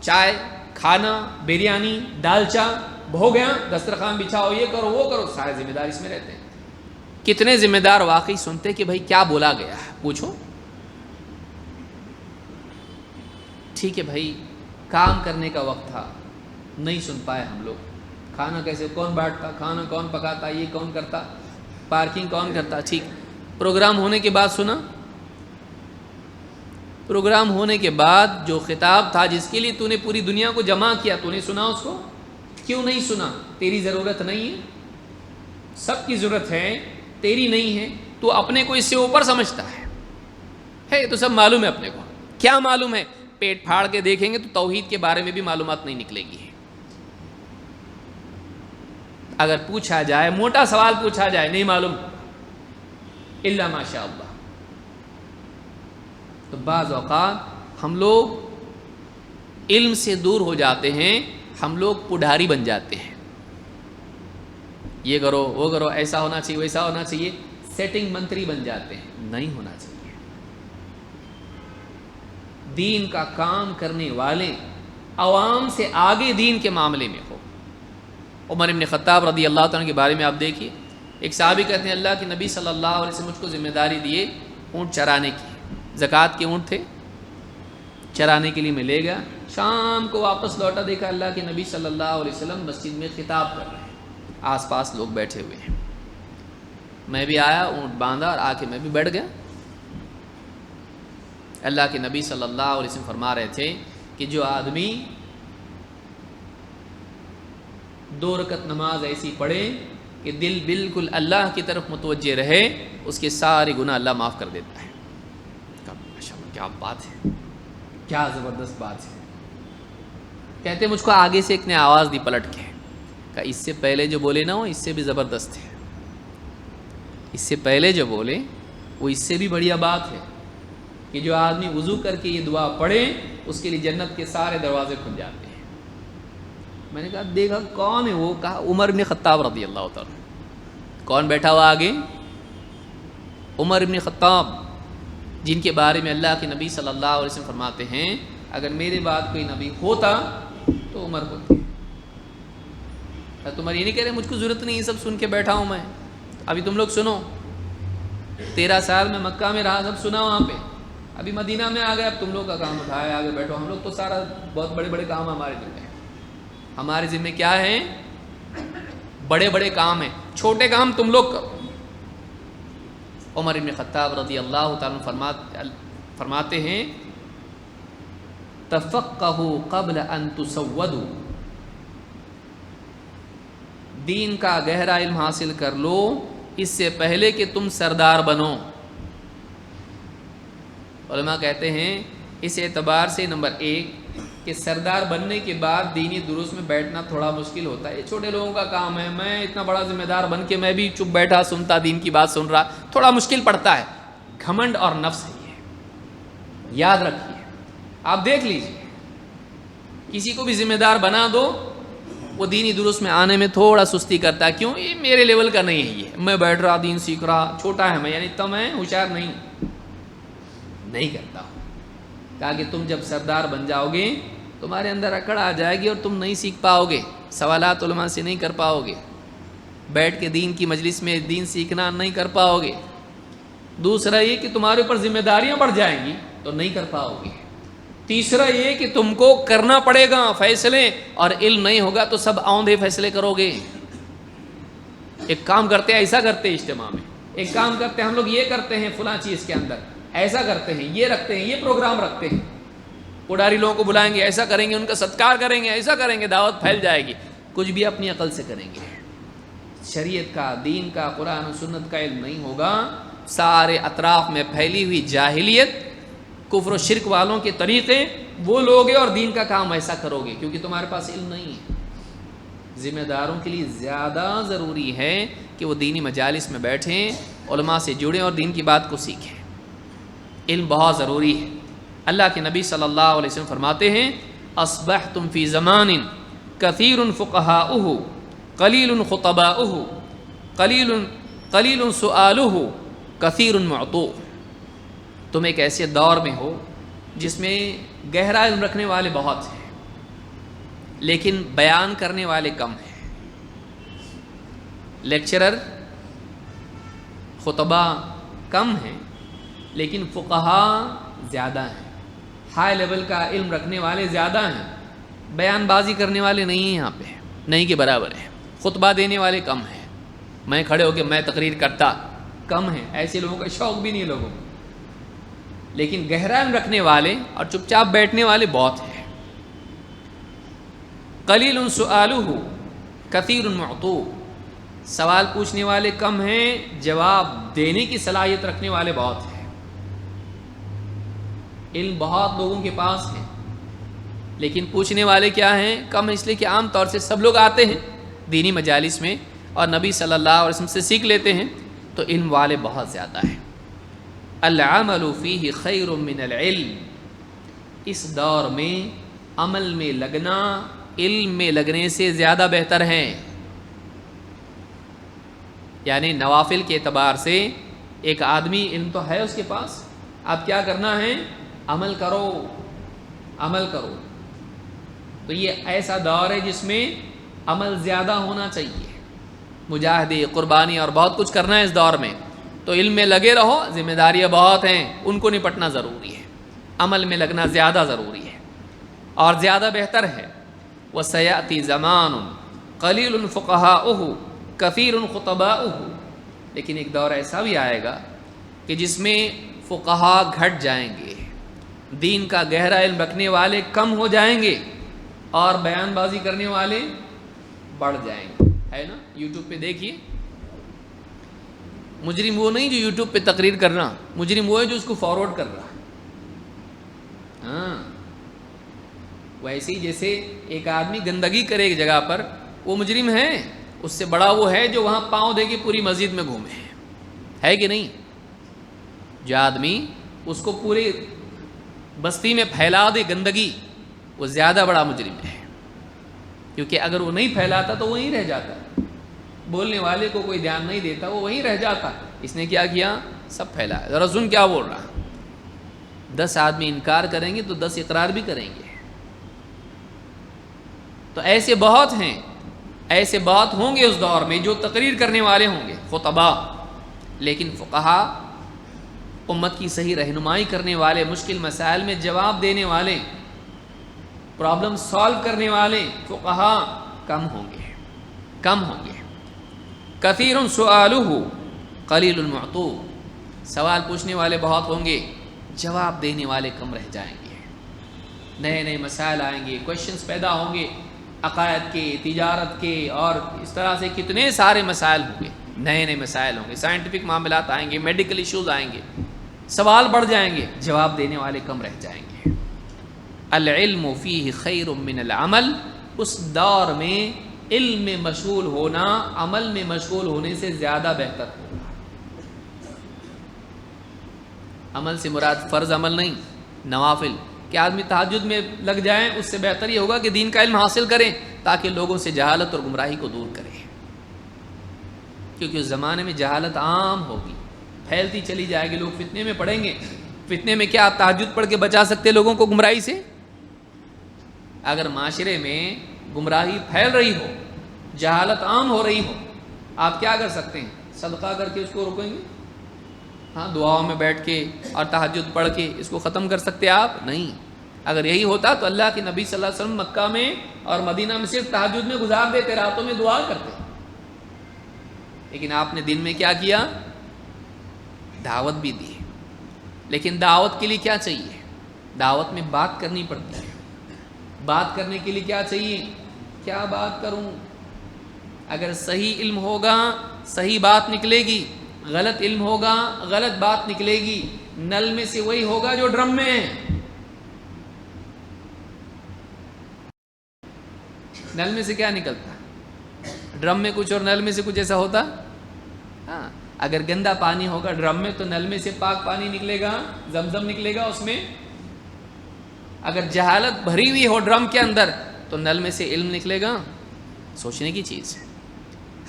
چائے، کھانا، بریانی، دالچا ہو گیا، دسترخوان بچھاؤ، یہ کرو وہ کرو، سارے ذمہ دار اس میں رہتے ہیں۔ کتنے ذمہ دار واقعی سنتے کہ بھائی کیا بولا گیا ہے؟ پوچھو۔ ٹھیک ہے بھائی، کام کرنے کا وقت تھا، نہیں سن پائے ہم لوگ۔ کھانا کیسے، کون بانٹتا، کھانا کون پکاتا، یہ کون کرتا، پارکنگ کون کرتا، ٹھیک۔ پروگرام ہونے کے بعد سنا؟ پروگرام ہونے کے بعد جو خطاب تھا جس کے لیے تو نے پوری دنیا کو جمع کیا، تو نے سنا اس کو؟ کیوں نہیں سنا؟ تیری ضرورت نہیں ہے؟ سب کی ضرورت ہے، تیری نہیں ہے۔ تو اپنے کو اس سے اوپر سمجھتا ہے تو سب معلوم ہے اپنے کو۔ کیا معلوم ہے؟ پیٹ پھاڑ کے دیکھیں گے تو توحید کے بارے میں بھی معلومات نہیں نکلے گی۔ اگر پوچھا جائے، موٹا سوال پوچھا جائے، نہیں معلوم الا ماشاء اللہ۔ تو بعض اوقات ہم لوگ علم سے دور ہو جاتے ہیں، ہم لوگ پڈھاری بن جاتے ہیں۔ یہ کرو وہ کرو، ایسا ہونا چاہیے ویسا ہونا چاہیے، سیٹنگ منتری بن جاتے ہیں۔ نہیں ہونا چاہیے۔ دین کا کام کرنے والے عوام سے آگے دین کے معاملے میں ہو۔ عمر بن خطاب رضی اللہ تعالیٰ کے بارے میں آپ دیکھیے، ایک صحابی کہتے ہیں اللہ کے نبی صلی اللہ علیہ وسلم مجھ کو ذمہ داری دیے اونٹ چرانے کی، زکوٰۃ کے اونٹ تھے، چرانے کے لیے میں لے گیا، شام کو واپس لوٹا، دیکھا اللہ کے نبی صلی اللہ علیہ وسلم مسجد میں خطاب کر رہے ہیں، آس پاس لوگ بیٹھے ہوئے ہیں۔ میں بھی آیا، اونٹ باندھا اور آ کے میں بھی بیٹھ گیا۔ اللہ کے نبی صلی اللہ علیہ وسلم فرما رہے تھے کہ جو آدمی 2 رکعت نماز ایسی پڑھے کہ دل بالکل اللہ کی طرف متوجہ رہے، اس کے سارے گناہ اللہ معاف کر دیتا ہے۔ ماشاءاللہ کیا بات ہے، کیا زبردست بات ہے۔ کہتے مجھ کو آگے سے ایک نے آواز دی پلٹ کے، کہا اس سے پہلے جو بولے نا وہ اس سے بھی زبردست ہے، اس سے پہلے جو بولے وہ اس سے بھی بڑھیا بات ہے کہ جو آدمی وضو کر کے یہ دعا پڑھے اس کے لیے جنت کے سارے دروازے کھل جاتے ہیں۔ میں نے کہا دیکھا کون ہے وہ؟ کہا عمر بن خطاب رضی اللہ تعالیٰ۔ کون بیٹھا ہوا آگے؟ عمر بن خطاب، جن کے بارے میں اللہ کے نبی صلی اللہ علیہ وسلم فرماتے ہیں اگر میرے بعد کوئی نبی ہوتا تو عمر ہوتی۔ تمہاری یہ نہیں کہہ رہے مجھ کو ضرورت نہیں، یہ سب سن کے بیٹھا ہوں میں، ابھی تم لوگ سنو۔ 13 سال میں مکہ میں رہا، سب سنا وہاں پہ، ابھی مدینہ میں آ گئے، اب تم لوگ کا کام اٹھائے آگے بیٹھو۔ ہم لوگ تو سارا بہت بڑے بڑے کام ہمارے ذمہ ہیں، ہمارے ذمہ کیا ہے؟ بڑے بڑے کام ہیں، چھوٹے کام تم لوگ کرو۔ عمر بن خطاب رضی اللہ تعالیٰ فرماتے ہیں تفقہوا قبل ان تسودوا، دین کا گہرا علم حاصل کر لو اس سے پہلے کہ تم سردار بنو۔ علماء کہتے ہیں اس اعتبار سے نمبر 1 کہ سردار بننے کے بعد دینی دروس میں بیٹھنا تھوڑا مشکل ہوتا ہے، یہ چھوٹے لوگوں کا کام ہے، میں اتنا بڑا ذمہ دار بن کے میں بھی چپ بیٹھا سنتا، دین کی بات سن رہا، تھوڑا مشکل پڑتا ہے۔ گھمنڈ اور نفس ہے یہ، یاد رکھیے۔ آپ دیکھ لیجیے، کسی کو بھی ذمہ دار بنا دو وہ دینی دروس میں آنے میں تھوڑا سستی کرتا ہے، کیوں؟ یہ میرے لیول کا نہیں ہے، یہ میں بیٹھ رہا دین سیکھ رہا، چھوٹا ہے میں، یعنی اتنا میں ہوشیار نہیں کرتا ہوں۔ کہا کہ تم جب سردار بن جاؤ گے تمہارے اندر اکڑ آ جائے گی اور تم نہیں سیکھ پاؤ گے، سوالات علماء سے نہیں کر پاؤ گے، بیٹھ کے دین کی مجلس میں دین سیکھنا نہیں کر پاؤ گے۔ دوسرا یہ کہ تمہارے اوپر ذمہ داریاں بڑھ جائیں گی تو نہیں کر پاؤ گے۔ تیسرا یہ کہ تم کو کرنا پڑے گا فیصلے، اور علم نہیں ہوگا تو سب آؤندے فیصلے کرو گے۔ ایک کام کرتے ہیں ایسا کرتے ہیں اجتماع میں، ایک کام کرتے ہیں ہم لوگ یہ کرتے ہیں فلاں چیز کے اندر، ایسا کرتے ہیں، یہ رکھتے ہیں، یہ پروگرام رکھتے ہیں، پڈاری لوگوں کو بلائیں گے، ایسا کریں گے، ان کا ستکار کریں گے، ایسا کریں گے، دعوت پھیل جائے گی۔ کچھ بھی اپنی عقل سے کریں گے، شریعت کا، دین کا، قرآن و سنت کا علم نہیں ہوگا سارے اطراف میں پھیلی ہوئی جاہلیت، کفر و شرک والوں کے طریقے وہ لوگے اور دین کا کام ایسا کرو گے، کیونکہ تمہارے پاس علم نہیں ہے۔ ذمہ داروں کے لیے زیادہ ضروری ہے کہ وہ دینی مجالس میں بیٹھیں، علماء سے جڑیں اور دین کی بات کو سیکھیں۔ علم بہت ضروری ہے۔ اللہ کے نبی صلی اللہ علیہ وسلم فرماتے ہیں اصبحتم فی زمان کثیر فقہاؤہ قلیل خطباؤہ قلیل سؤالہ کثیر معطوہ۔ تم ایک ایسے دور میں ہو جس میں گہرا علم رکھنے والے بہت ہیں لیکن بیان کرنے والے کم ہیں۔ لیکچرر خطبہ کم ہیں لیکن فقہا زیادہ ہیں، ہائی لیول کا علم رکھنے والے زیادہ ہیں، بیان بازی کرنے والے نہیں ہیں، یہاں پہ نہیں کے برابر ہے۔ خطبہ دینے والے کم ہیں، میں کھڑے ہو کے میں تقریر کرتا کم ہیں، ایسے لوگوں کا شوق بھی نہیں لوگوں کو، لیکن گہرا علم رکھنے والے اور چپ چاپ بیٹھنے والے بہت ہیں۔ قلیل سؤالہ کثیر معطوہ، سوال پوچھنے والے کم ہیں، جواب دینے کی صلاحیت رکھنے والے بہت ہیں۔ علم بہت لوگوں کے پاس ہے لیکن پوچھنے والے کیا ہیں؟ کم، اس لیے کہ عام طور سے سب لوگ آتے ہیں دینی مجالس میں اور نبی صلی اللہ علیہ وسلم سے سیکھ لیتے ہیں، تو علم والے بہت زیادہ ہیں۔ العمل فیہ خیر من العلم، اس دور میں عمل میں لگنا علم میں لگنے سے زیادہ بہتر ہے۔ یعنی نوافل کے اعتبار سے ایک آدمی علم تو ہے اس کے پاس، اب کیا کرنا ہے؟ عمل کرو، عمل کرو۔ تو یہ ایسا دور ہے جس میں عمل زیادہ ہونا چاہیے، مجاہدے، قربانی اور بہت کچھ کرنا ہے اس دور میں، تو علم میں لگے رہو، ذمہ داریاں بہت ہیں، ان کو نپٹنا ضروری ہے، عمل میں لگنا زیادہ ضروری ہے اور زیادہ بہتر ہے۔ وَسَيَأْتِي زَمَانٌ قَلِيلٌ فُقَهَاؤُهُ كَثِيرٌ خُطَبَاؤُهُ، لیکن ایک دور ایسا بھی آئے گا کہ جس میں فقہا گھٹ جائیں گے، دین کا گہرا علم رکھنے والے کم ہو جائیں گے اور بیان بازی کرنے والے بڑھ جائیں گے، ہے نا؟ یوٹیوب پہ دیکھیے، مجرم وہ نہیں جو یوٹیوب پہ تقریر کر رہا، مجرم وہ ہے جو اس کو فارورڈ کر رہا۔ ہاں، ویسے ہی جیسے ایک آدمی گندگی کرے ایک جگہ پر، وہ مجرم ہے، اس سے بڑا وہ ہے جو وہاں پاؤں دے کے پوری مسجد میں گھومے، ہے کہ نہیں؟ جو آدمی اس کو پوری بستی میں پھیلا دے گندگی، وہ زیادہ بڑا مجرم ہے، کیونکہ اگر وہ نہیں پھیلاتا تو وہیں رہ جاتا، بولنے والے کو کوئی دھیان نہیں دیتا، وہ وہیں رہ جاتا۔ اس نے کیا کیا؟ سب پھیلایا۔ ذرا سن کیا بول رہا، 10 آدمی انکار کریں گے تو 10 اقرار بھی کریں گے۔ تو ایسے بہت ہیں، ایسے بہت ہوں گے اس دور میں جو تقریر کرنے والے ہوں گے، خطباء، لیکن فقہا، امت کی صحیح رہنمائی کرنے والے، مشکل مسائل میں جواب دینے والے، پرابلم سالو کرنے والے فقہا کم ہوں گے، کم ہوں گے۔ کثیر سؤالہ قلیل معطوہ، سوال پوچھنے والے بہت ہوں گے، جواب دینے والے کم رہ جائیں گے۔ نئے نئے مسائل آئیں گے، کویشچنز پیدا ہوں گے، عقائد کے، تجارت کے، اور اس طرح سے کتنے سارے مسائل ہوں گے، نئے نئے مسائل ہوں گے، سائنٹیفک معاملات آئیں گے، میڈیکل ایشوز آئیں گے، سوال بڑھ جائیں گے، جواب دینے والے کم رہ جائیں گے۔ العلم فیہ خیر من العمل، اس دور میں علم میں مشغول ہونا عمل میں مشغول ہونے سے زیادہ بہتر ہوگا۔ عمل سے مراد فرض عمل نہیں، نوافل، کہ آدمی تہجد میں لگ جائیں، اس سے بہتر یہ ہوگا کہ دین کا علم حاصل کریں تاکہ لوگوں سے جہالت اور گمراہی کو دور کریں، کیونکہ اس زمانے میں جہالت عام ہوگی، پھیلتی چلی جائے گی، لوگ فتنے میں پڑیں گے۔ فتنے میں کیا آپ تہجد پڑھ کے بچا سکتے لوگوں کو گمراہی سے؟ اگر معاشرے میں گمراہی پھیل رہی ہو، جہالت عام ہو رہی ہو، آپ کیا کر سکتے ہیں؟ صدقہ کر کے اس کو روکیں گے؟ ہاں، دعاؤں میں بیٹھ کے اور تہجد پڑھ کے اس کو ختم کر سکتے آپ؟ نہیں۔ اگر یہی ہوتا تو اللہ کے نبی صلی اللہ علیہ وسلم مکہ میں اور مدینہ میں صرف تہجد میں گزار دیتے، راتوں میں دعا کرتے، لیکن آپ نے دن میں کیا کیا؟ دعوت بھی دی۔ لیکن دعوت کے لیے کیا چاہیے؟ دعوت میں بات کرنی پڑتی ہے۔ بات کرنے کے لیے کیا چاہیے؟ کیا بات کروں؟ اگر صحیح علم ہوگا، صحیح بات نکلے گی، غلط علم ہوگا، غلط بات نکلے گی، نل میں سے وہی ہوگا جو ڈرم میں ہے۔ نل میں سے کیا نکلتا؟ ڈرم میں کچھ اور نل میں سے کچھ ایسا ہوتا؟ ہاں، اگر گندا پانی ہوگا ڈرم میں تو نل میں سے پاک پانی نکلے گا، زمزم نکلے گا اس میں۔ اگر جہالت بھری ہوئی ہو ڈرم کے اندر تو نل میں سے علم نکلے گا۔ سوچنے کی چیز ہے،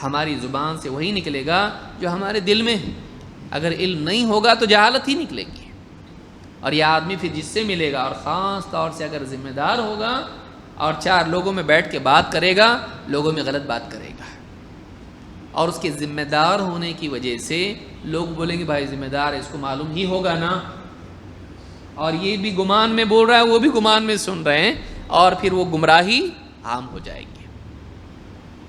ہماری زبان سے وہی نکلے گا جو ہمارے دل میں ہے۔ اگر علم نہیں ہوگا تو جہالت ہی نکلے گی، اور یہ آدمی پھر جس سے ملے گا، اور خاص طور سے اگر ذمہ دار ہوگا اور 4 لوگوں میں بیٹھ کے بات کرے گا، لوگوں میں غلط بات کرے گا، اور اس کے ذمہ دار ہونے کی وجہ سے لوگ بولیں گے بھائی ذمہ دار ہے، اس کو معلوم ہی ہوگا نا، اور یہ بھی گمان میں بول رہا ہے، وہ بھی گمان میں سن رہے ہیں، اور پھر وہ گمراہی عام ہو جائے گی۔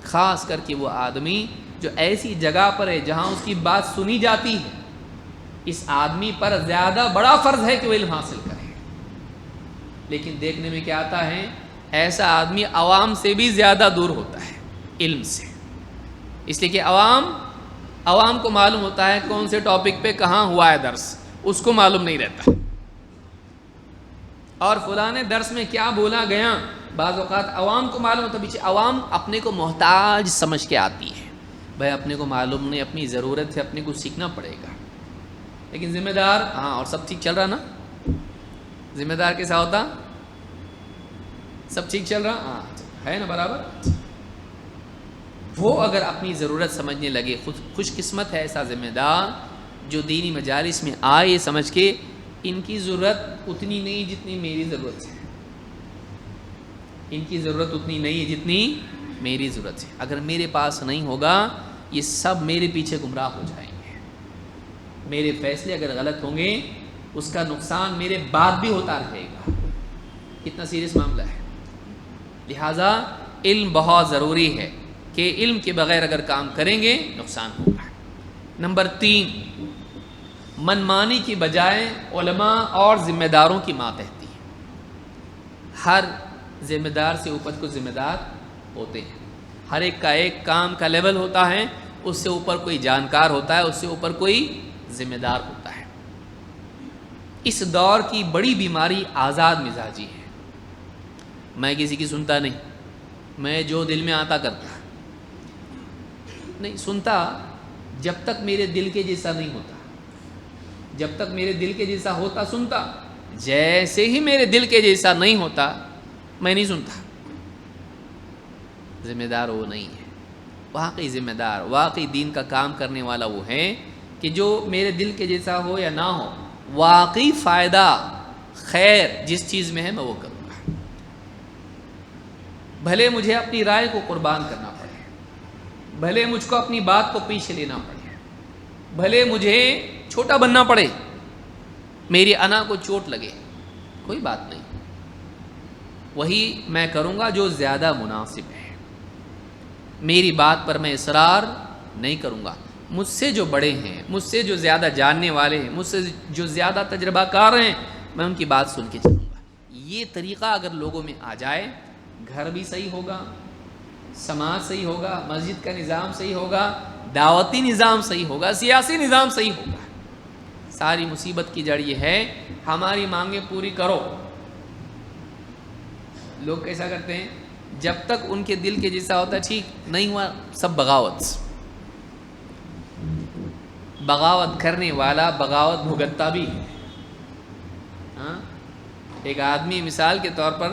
خاص کر کے وہ آدمی جو ایسی جگہ پر ہے جہاں اس کی بات سنی جاتی ہے، اس آدمی پر زیادہ بڑا فرض ہے کہ وہ علم حاصل کرے۔ لیکن دیکھنے میں کیا آتا ہے، ایسا آدمی عوام سے بھی زیادہ دور ہوتا ہے علم سے، اس لیے کہ عوام کو معلوم ہوتا ہے کون سے ٹاپک پہ کہاں ہوا ہے درس، اس کو معلوم نہیں رہتا، اور فلاں درس میں کیا بولا گیا بعض اوقات عوام کو معلوم ہوتا ہے۔ پیچھے عوام اپنے کو محتاج سمجھ کے آتی ہے، بھائی اپنے کو معلوم نہیں، اپنی ضرورت ہے، اپنے کو سیکھنا پڑے گا۔ لیکن ذمہ دار، ہاں اور سب ٹھیک چل رہا نا، ذمہ دار کیسا ہوتا؟ سب ٹھیک چل رہا، ہاں ہے نا برابر۔ وہ اگر اپنی ضرورت سمجھنے لگے، خوش قسمت ہے ایسا ذمہ دار جو دینی مجالس میں آئے یہ سمجھ کے ان کی ضرورت اتنی نہیں جتنی میری ضرورت ہے، ان کی ضرورت اتنی نہیں ہے جتنی میری ضرورت ہے۔ اگر میرے پاس نہیں ہوگا یہ سب میرے پیچھے گمراہ ہو جائیں گے، میرے فیصلے اگر غلط ہوں گے اس کا نقصان میرے بعد بھی ہوتا رہے گا۔ کتنا سیریس معاملہ ہے، لہٰذا علم بہت ضروری ہے کہ علم کے بغیر اگر کام کریں گے نقصان ہوگا۔ نمبر 3، منمانی کی بجائے علماء اور ذمہ داروں کی ماتحتی ہے۔ ہر ذمہ دار سے اوپر کو ذمہ دار ہوتے ہیں، ہر ایک کا ایک کام کا لیول ہوتا ہے، اس سے اوپر کوئی جانکار ہوتا ہے، اس سے اوپر کوئی ذمہ دار ہوتا ہے۔ اس دور کی بڑی بیماری آزاد مزاجی ہے، میں کسی کی سنتا نہیں، میں جو دل میں آتا کرتا نہیں، سنتا جب تک میرے دل کے جیسا نہیں ہوتا، جب تک میرے دل کے جیسا ہوتا سنتا، جیسے ہی میرے دل کے جیسا نہیں ہوتا میں نہیں سنتا۔ ذمہ دار وہ نہیں ہے، واقعی ذمہ دار، واقعی دین کا کام کرنے والا وہ ہے کہ جو میرے دل کے جیسا ہو یا نہ ہو، واقعی فائدہ خیر جس چیز میں ہے میں وہ کروں گا، بھلے مجھے اپنی رائے کو قربان کرنا پڑے، بھلے مجھ کو اپنی بات کو پیچھے لینا پڑے، بھلے مجھے چھوٹا بننا پڑے، میری انا کو چوٹ لگے، کوئی بات نہیں، وہی میں کروں گا جو زیادہ مناسب ہے، میری بات پر میں اصرار نہیں کروں گا۔ مجھ سے جو بڑے ہیں، مجھ سے جو زیادہ جاننے والے ہیں، مجھ سے جو زیادہ تجربہ کار ہیں، میں ان کی بات سن کے چلوں گا۔ یہ طریقہ اگر لوگوں میں آ جائے، گھر بھی صحیح ہوگا، سماج صحیح ہوگا، مسجد کا نظام صحیح ہوگا، دعوتی نظام صحیح ہوگا، سیاسی نظام صحیح ہوگا۔ ساری مصیبت کی جڑ یہ ہے ہماری مانگیں پوری کرو۔ لوگ کیسا کرتے ہیں، جب تک ان کے دل کے جیسا ہوتا ہے ٹھیک، نہیں ہوا سب بغاوت، بغاوت کرنے والا بغاوت بھگتتا بھی ہے۔ ہاں، ایک آدمی مثال کے طور پر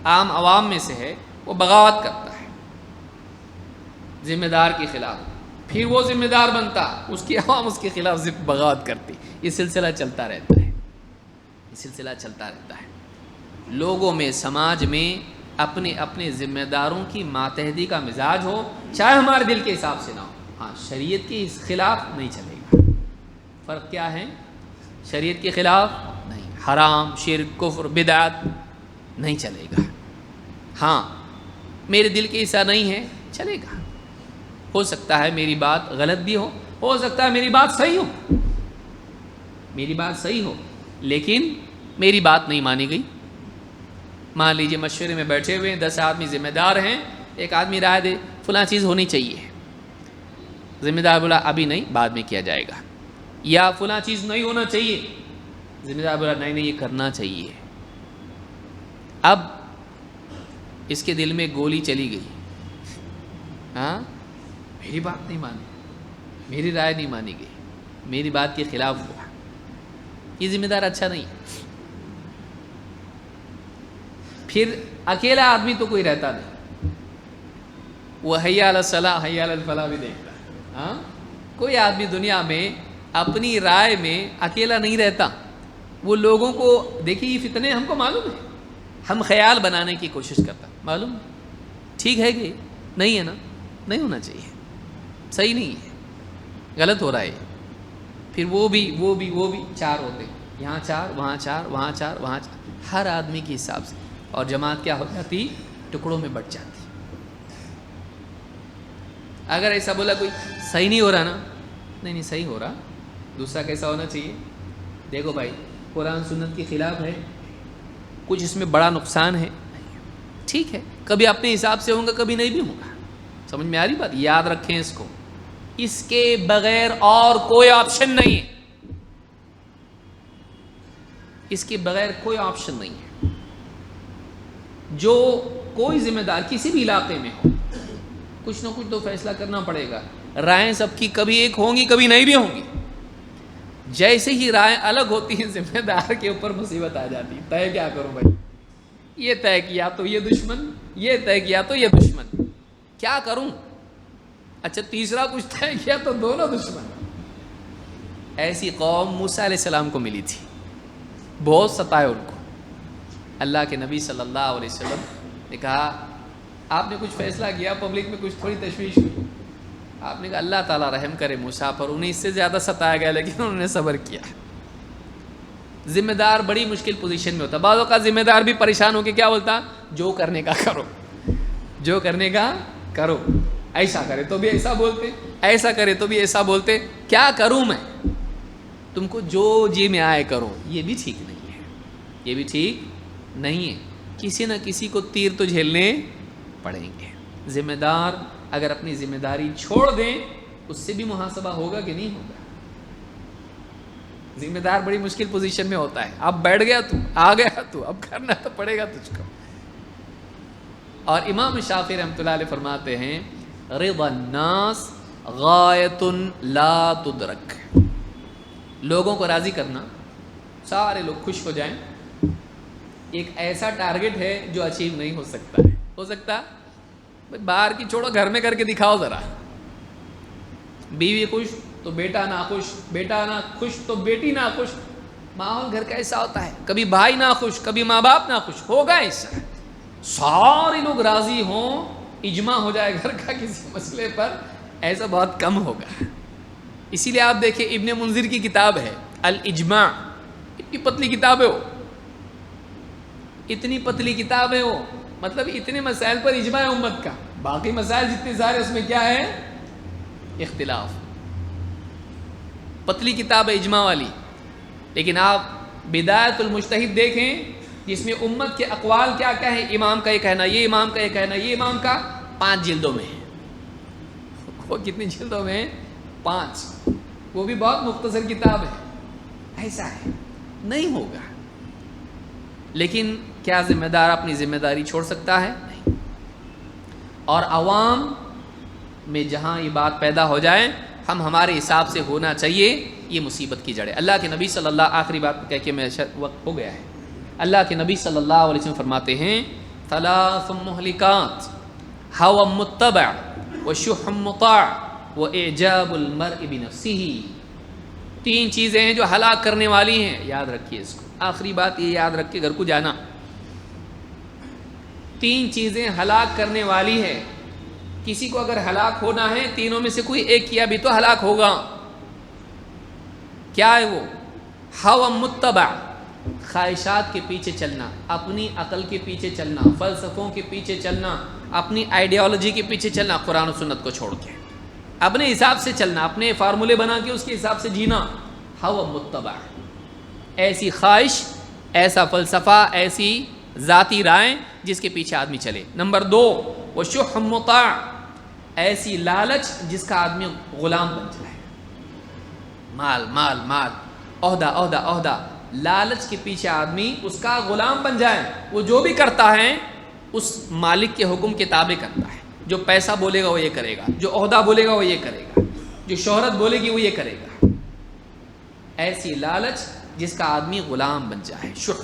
عام عوام میں سے ہے، وہ بغاوت کرتا ہے ذمہ دار کے خلاف، پھر وہ ذمہ دار بنتا، اس کی عوام اس کے خلاف بغاوت کرتی، یہ سلسلہ چلتا رہتا ہے، یہ سلسلہ چلتا رہتا ہے۔ لوگوں میں، سماج میں اپنے اپنے ذمہ داروں کی ماتحتی کا مزاج ہو، چاہے ہمارے دل کے حساب سے نہ ہو، ہاں شریعت کے خلاف نہیں چلے گا۔ فرق کیا ہے، شریعت کے خلاف نہیں، حرام، شرک، کفر، بدعت نہیں چلے گا۔ ہاں میرے دل کے حصہ نہیں ہے، چلے گا، ہو سکتا ہے میری بات غلط بھی ہو سکتا ہے میری بات صحیح ہو، میری بات صحیح ہو، لیکن میری بات نہیں مانی گئی۔ مان لیجیے مشورے میں بیٹھے ہوئے ہیں، 10 آدمی ذمہ دار ہیں، ایک آدمی رائے دے فلاں چیز ہونی چاہیے، ذمہ دار بولا ابھی نہیں، بعد میں کیا جائے گا، یا فلاں چیز نہیں ہونا چاہیے، ذمہ دار بولا نہیں یہ کرنا چاہیے۔ اب اس کے دل میں گولی چلی گئی، ہاں میری بات نہیں مانی، میری رائے نہیں مانی گئی، میری بات کے خلاف ہوا، یہ ذمہ دار اچھا نہیں۔ پھر اکیلا آدمی تو کوئی رہتا نہیں، وہ حی علی الصلاح حی علی الفلاح بھی دیکھتا ہے، ہاں کوئی آدمی دنیا میں اپنی رائے میں اکیلا نہیں رہتا، وہ لوگوں کو دیکھیے، یہ فتنے ہم کو معلوم ہے، ہم خیال بنانے کی کوشش کرتا، معلوم ٹھیک ہے کہ نہیں ہے نا، نہیں ہونا چاہیے، صحیح نہیں ہے، غلط ہو رہا ہے۔ پھر وہ بھی چار ہوتے، یہاں چار وہاں چار وہاں چار وہاں چار، ہر آدمی کے حساب سے، اور جماعت کیا ہو جاتی؟ ٹکڑوں میں بٹ جاتی۔ اگر ایسا بولا کوئی صحیح نہیں ہو رہا نا، نہیں صحیح ہو رہا، دوسرا کیسا ہونا چاہیے؟ دیکھو بھائی قرآن سنت کے خلاف ہے، کچھ اس میں بڑا نقصان ہے، ٹھیک ہے، کبھی اپنے حساب سے ہوگا کبھی نہیں بھی ہوگا، سمجھ میں آ رہی بات؟ یاد رکھیں اس کو، اس کے بغیر اور کوئی آپشن نہیں ہے، اس کے بغیر کوئی آپشن نہیں ہے۔ جو کوئی ذمہ دار کسی بھی علاقے میں ہو، کچھ نہ کچھ تو فیصلہ کرنا پڑے گا، رائیں سب کی کبھی ایک ہوں گی کبھی نہیں بھی ہوں گی، جیسے ہی رائیں الگ ہوتی ہیں ذمہ دار کے اوپر مصیبت آ جاتی ہے، طے کیا کروں بھائی، یہ طے کیا تو یہ دشمن، یہ طے کیا تو یہ دشمن، کیا کروں؟ اچھا تیسرا کچھ طے کیا تو دونوں دشمن۔ ایسی قوم موسیٰ علیہ السلام کو ملی تھی، بہت ستائے ان کو، اللہ کے نبی صلی اللہ علیہ وسلم نے کہا آپ نے کچھ فیصلہ کیا، پبلک میں کچھ تھوڑی تشویش ہوئی، آپ نے کہا اللہ تعالیٰ رحم کرے موسیٰ پر، انہیں اس سے زیادہ ستایا گیا لیکن انہوں نے صبر کیا۔ ذمہ دار بڑی مشکل پوزیشن میں ہوتا، بعض اوقات ذمہ دار بھی پریشان ہو کے کیا بولتا؟ جو کرنے کا کرو، جو کرنے کا کرو، ایسا کرے تو بھی ایسا بولتے، ایسا کرے تو بھی ایسا بولتے، کیا کروں میں؟ تم کو جو جی میں آئے کرو، یہ بھی ٹھیک نہیں ہے، یہ بھی ٹھیک نہیں ہے، کسی نہ کسی کو تیر تو جھیلنے پڑیں گے۔ ذمہ دار اگر اپنی ذمہ داری چھوڑ دیں، اس سے بھی محاسبہ ہوگا کہ نہیں ہوگا؟ ذمہ دار بڑی مشکل پوزیشن میں ہوتا ہے، اب بیٹھ گیا تو آ گیا تو اب کرنا تو پڑے گا تجھ کو۔ اور امام شافعی رحمۃ اللہ علیہ فرماتے ہیں رضا الناس غایۃ لا تدرک، لوگوں کو راضی کرنا، سارے لوگ خوش ہو جائیں، ایک ایسا ٹارگٹ ہے جو اچیو نہیں ہو سکتا ہے، ہو سکتا باہر کی چھوڑو، گھر میں کر کے دکھاؤ ذرا، بیوی خوش تو بیٹا ناخوش، بیٹا نہ خوش تو بیٹی ناخوش، ماحول گھر کا ایسا ہوتا ہے، کبھی بھائی ناخوش کبھی ماں باپ ناخوش، ہوگا ایسا، سارے لوگ راضی ہوں، اجماع ہو جائے گھر کا کسی مسئلے پر، ایسا بہت کم ہوگا۔ اسی لیے آپ دیکھیں ابن منذر کی کتاب ہے الاجماع، اتنی پتلی کتاب ہے وہ، اتنی پتلی کتاب ہے وہ، مطلب اتنے مسائل پر اجماع ہے امت کا، باقی مسائل جتنے سارے اس میں کیا ہے؟ اختلاف، پتلی کتاب ہے اجماع والی، لیکن آپ بدایت المجتہد دیکھیں جس میں امت کے اقوال کیا کیا ہے، امام کا یہ کہنا، یہ امام کا یہ کہنا، یہ امام کا 5 جلدوں میں ہے، وہ کتنی جلدوں میں؟ 5، وہ بھی بہت مختصر کتاب ہے، ایسا ہے نہیں ہوگا۔ لیکن کیا ذمہ دار اپنی ذمہ داری چھوڑ سکتا ہے؟ نہیں۔ اور عوام میں جہاں یہ بات پیدا ہو جائے ہم ہمارے حساب سے ہونا چاہیے، یہ مصیبت کی جڑ ہے۔ اللہ کے نبی صلی اللہ، آخری بات کہہ کے میں وقت ہو گیا ہے، اللہ کے نبی صلی اللہ علیہ وسلم فرماتے ہیں ثلاث مہلکات ہوى متبع وشح مطاع واعجاب المرء بنفسه، 3 چیزیں ہیں جو ہلاک کرنے والی ہیں، یاد رکھیے اس کو، آخری بات یہ یاد رکھ کے گھر کو جانا، 3 چیزیں ہلاک کرنے والی ہے، کسی کو اگر ہلاک ہونا ہے تینوں میں سے کوئی ایک کیا بھی تو ہلاک ہوگا۔ کیا ہے وہ؟ ہوى متبع، خواہشات کے پیچھے چلنا، اپنی عقل کے پیچھے چلنا، فلسفوں کے پیچھے چلنا، اپنی آئیڈیالوجی کے پیچھے چلنا، قرآن و سنت کو چھوڑ کے اپنے حساب سے چلنا، اپنے فارمولے بنا کے اس کے حساب سے جینا، ہوى متبع، ایسی خواہش، ایسا فلسفہ، ایسی ذاتی رائے جس کے پیچھے آدمی چلے۔ نمبر 2 وشح مطاع، ایسی لالچ جس کا آدمی غلام بن جائے. مال مال مال، عہدہ عہدہ عہدہ، لالچ کے پیچھے آدمی اس کا غلام بن جائے. وہ جو بھی کرتا ہے اس مالک کے حکم کے تابع کرتا ہے. جو پیسہ بولے گا وہ یہ کرے گا، جو عہدہ بولے گا وہ یہ کرے گا، جو شہرت بولے گی وہ یہ کرے گا. ایسی لالچ جس کا آدمی غلام بن جائے، شح.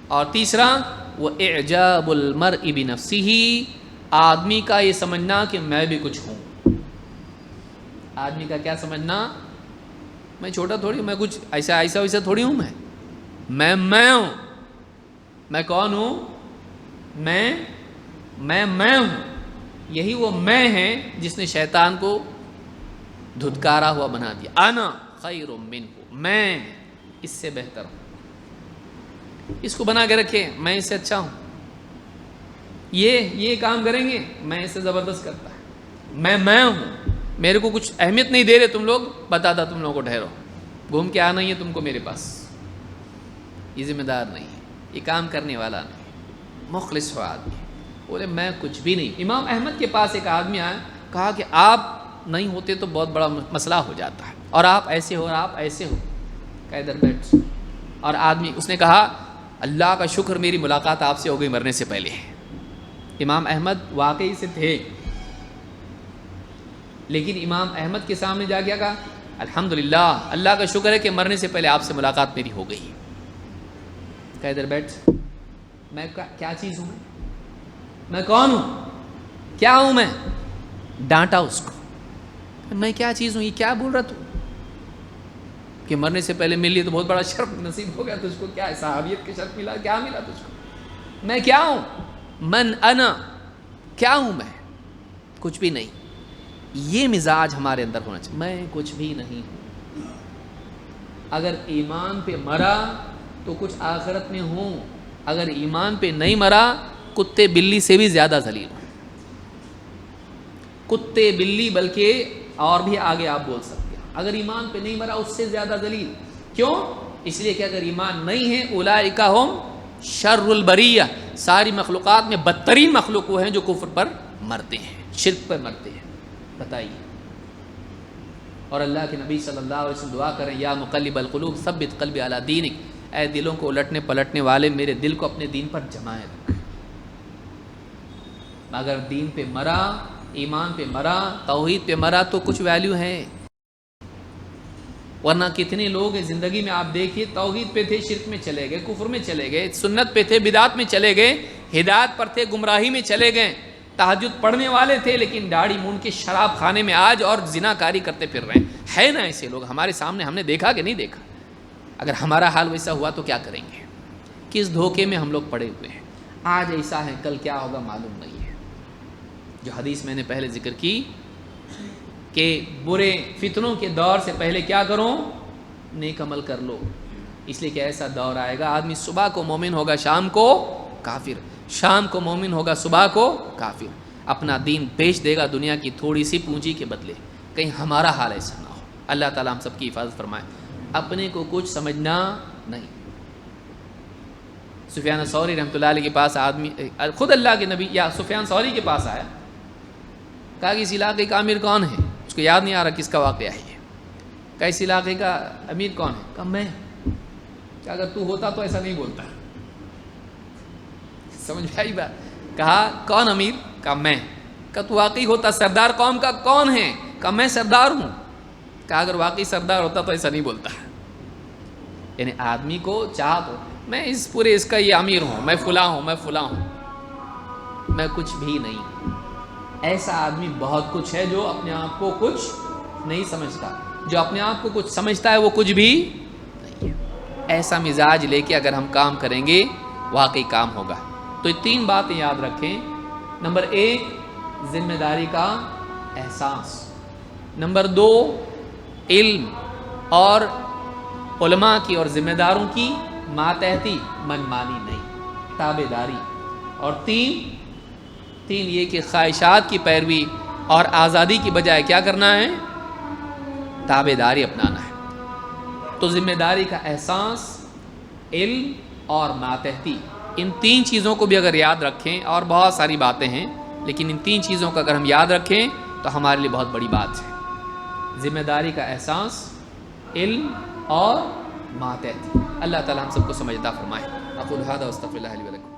اور تیسرا وہ اعجاب المرء بنفسہ، آدمی کا یہ سمجھنا کہ میں بھی کچھ ہوں. آدمی کا کیا سمجھنا؟ میں چھوٹا تھوڑی ہوں، میں کچھ ایسا ویسا تھوڑی ہوں. میں ہوں. میں کون ہوں؟ میں ہوں. یہی وہ میں ہے جس نے شیطان کو دھتکارا ہوا بنا دیا. انا خیر منہ، میں اس سے بہتر ہوں. اس کو بنا کے رکھے، میں اس سے اچھا ہوں. یہ کام کریں گے، میں اس سے زبردست کرتا ہے. میں ہوں. میرے کو کچھ اہمیت نہیں دے رہے تم لوگ، بتاتا تم لوگوں کو ٹھہرو، گھوم کے آنا ہی ہے تم کو میرے پاس. یہ ذمہ دار نہیں ہے، یہ کام کرنے والا نہیں. مخلص ہو آدمی، بولے میں کچھ بھی نہیں. امام احمد کے پاس ایک آدمی آیا، کہا کہ آپ نہیں ہوتے تو بہت بڑا مسئلہ ہو جاتا ہے، اور آپ ایسے ہو اور آپ ایسے ہو. کہ ادھر بیٹھ. اور آدمی اس نے کہا اللہ کا شکر میری ملاقات آپ سے ہو گئی مرنے سے پہلے. امام احمد واقعی سے تھے، لیکن امام احمد کے سامنے جا گیا، کہا الحمدللہ، اللہ کا شکر ہے کہ مرنے سے پہلے آپ سے ملاقات میری ہو گئی. کہ ادھر بیٹھ. میں کیا چیز ہوں؟ میں کون ہوں؟ کیا ہوں میں؟ ڈانٹا اس کو. میں کیا چیز ہوں؟ یہ کیا بول رہا تو کہ مرنے سے پہلے مل لی تو بہت بڑا شرف نصیب ہو گیا تجھ کو. کیا صحابیت کے شرف ملا؟ کیا ملا تجھ کو؟ میں کیا ہوں؟ من انا، کیا ہوں میں؟ کچھ بھی نہیں. یہ مزاج ہمارے اندر ہونا چاہیے. میں کچھ بھی نہیں ہوں. اگر ایمان پہ مرا تو کچھ آخرت میں ہوں، اگر ایمان پہ نہیں مرا کتے بلی سے بھی زیادہ ذلیل ہوں. کتے بلی، بلکہ اور بھی آگے آپ بول سکتے ہیں، اگر ایمان پہ نہیں مرا اس سے زیادہ ذلیل. کیوں؟ اس لیے کہ اگر ایمان نہیں ہے اولئک ہم شر البریہ، ساری مخلوقات میں بدترین مخلوق وہ ہیں جو کفر پر مرتے ہیں، شرک پر مرتے ہیں. بتائیے. اور اللہ کے نبی صلی اللہ علیہ وسلم دعا کریں، یا مقلب القلوب ثبت قلبی علی دینک، اے دلوں کو الٹنے پلٹنے والے میرے دل کو اپنے دین پر جمائے رکھ. اگر دین پہ مرا، ایمان پہ مرا، توحید پہ مرا تو کچھ ویلیو ہے. ورنہ کتنے لوگ ہیں زندگی میں آپ دیکھیے، توحید پہ تھے شرک میں چلے گئے، کفر میں چلے گئے، سنت پہ تھے بدعت میں چلے گئے، ہدایت پر تھے گمراہی میں چلے گئے، تہجد پڑھنے والے تھے لیکن داڑھی مونڈ کے شراب خانے میں آج اور زنا کاری کرتے پھر رہے ہیں. ہے نا ایسے لوگ ہمارے سامنے، ہم نے دیکھا کہ نہیں دیکھا؟ اگر ہمارا حال ویسا ہوا تو کیا کریں گے؟ کس دھوکے میں ہم لوگ پڑے ہوئے ہیں. آج ایسا ہے، کل کیا ہوگا معلوم نہیں ہے. جو حدیث میں نے پہلے ذکر کی کہ برے فتنوں کے دور سے پہلے کیا کرو؟ نیک عمل کر لو. اس لیے کہ ایسا دور آئے گا، آدمی صبح کو مومن ہوگا شام کو کافر، شام کو مومن ہوگا صبح کو کافر. اپنا دین بیچ دے گا دنیا کی تھوڑی سی پونجی کے بدلے. کہیں ہمارا حال ایسا نہ ہو. اللہ تعالیٰ ہم سب کی حفاظت فرمائے. اپنے کو کچھ سمجھنا نہیں. سفیان ثوری رحمۃ اللہ علیہ کے پاس آدمی، خود اللہ کے نبی یا سفیان ثوری کے پاس آیا، کہا کہ اس علاقے کا امیر کون ہے؟ اس کو یاد نہیں آ رہا کس کا واقعہ ہے. کہا اس علاقے کا امیر کون ہے؟ کہا میں. کہ اگر تو ہوتا تو ایسا نہیں بولتا. سمجھ میں آئی بات؟ کہا کون امیر؟ کہا میں. کہا تو واقعی ہوتا سردار قوم کا کون ہے؟ کہا میں سردار ہوں. کہا اگر واقعی سردار ہوتا تو ایسا نہیں بولتا. یعنی آدمی کو چاہت ہو، میں اس پورے اس کا یہ امیر ہوں، میں فلاں ہوں، میں فلاں ہوں، میں کچھ بھی نہیں. ایسا آدمی بہت کچھ ہے جو اپنے آپ کو کچھ نہیں سمجھتا. جو اپنے آپ کو کچھ سمجھتا ہے وہ کچھ بھی نہیں ہے. ایسا مزاج لے کے اگر ہم کام کریں گے واقعی کام ہوگا. تو یہ 3 باتیں یاد رکھیں. نمبر 1 ذمہ داری کا احساس. نمبر 2 علم اور علماء کی اور ذمہ داروں کی ماتحتی، من مانی نہیں، تابع داری. اور 3 یہ کہ خواہشات کی پیروی اور آزادی کی بجائے کیا کرنا ہے؟ تابع داری اپنانا ہے. تو ذمہ داری کا احساس، علم اور ماتحتی، ان 3 چیزوں کو بھی اگر یاد رکھیں، اور بہت ساری باتیں ہیں لیکن ان 3 چیزوں کا اگر ہم یاد رکھیں تو ہمارے لیے بہت بڑی بات ہے. ذمہ داری کا احساس، علم اور ماتحت. اللہ تعالی ہم سب کو سمجھتا فرمائے. اقول ھذا واستغفر اللہ لی ولکم.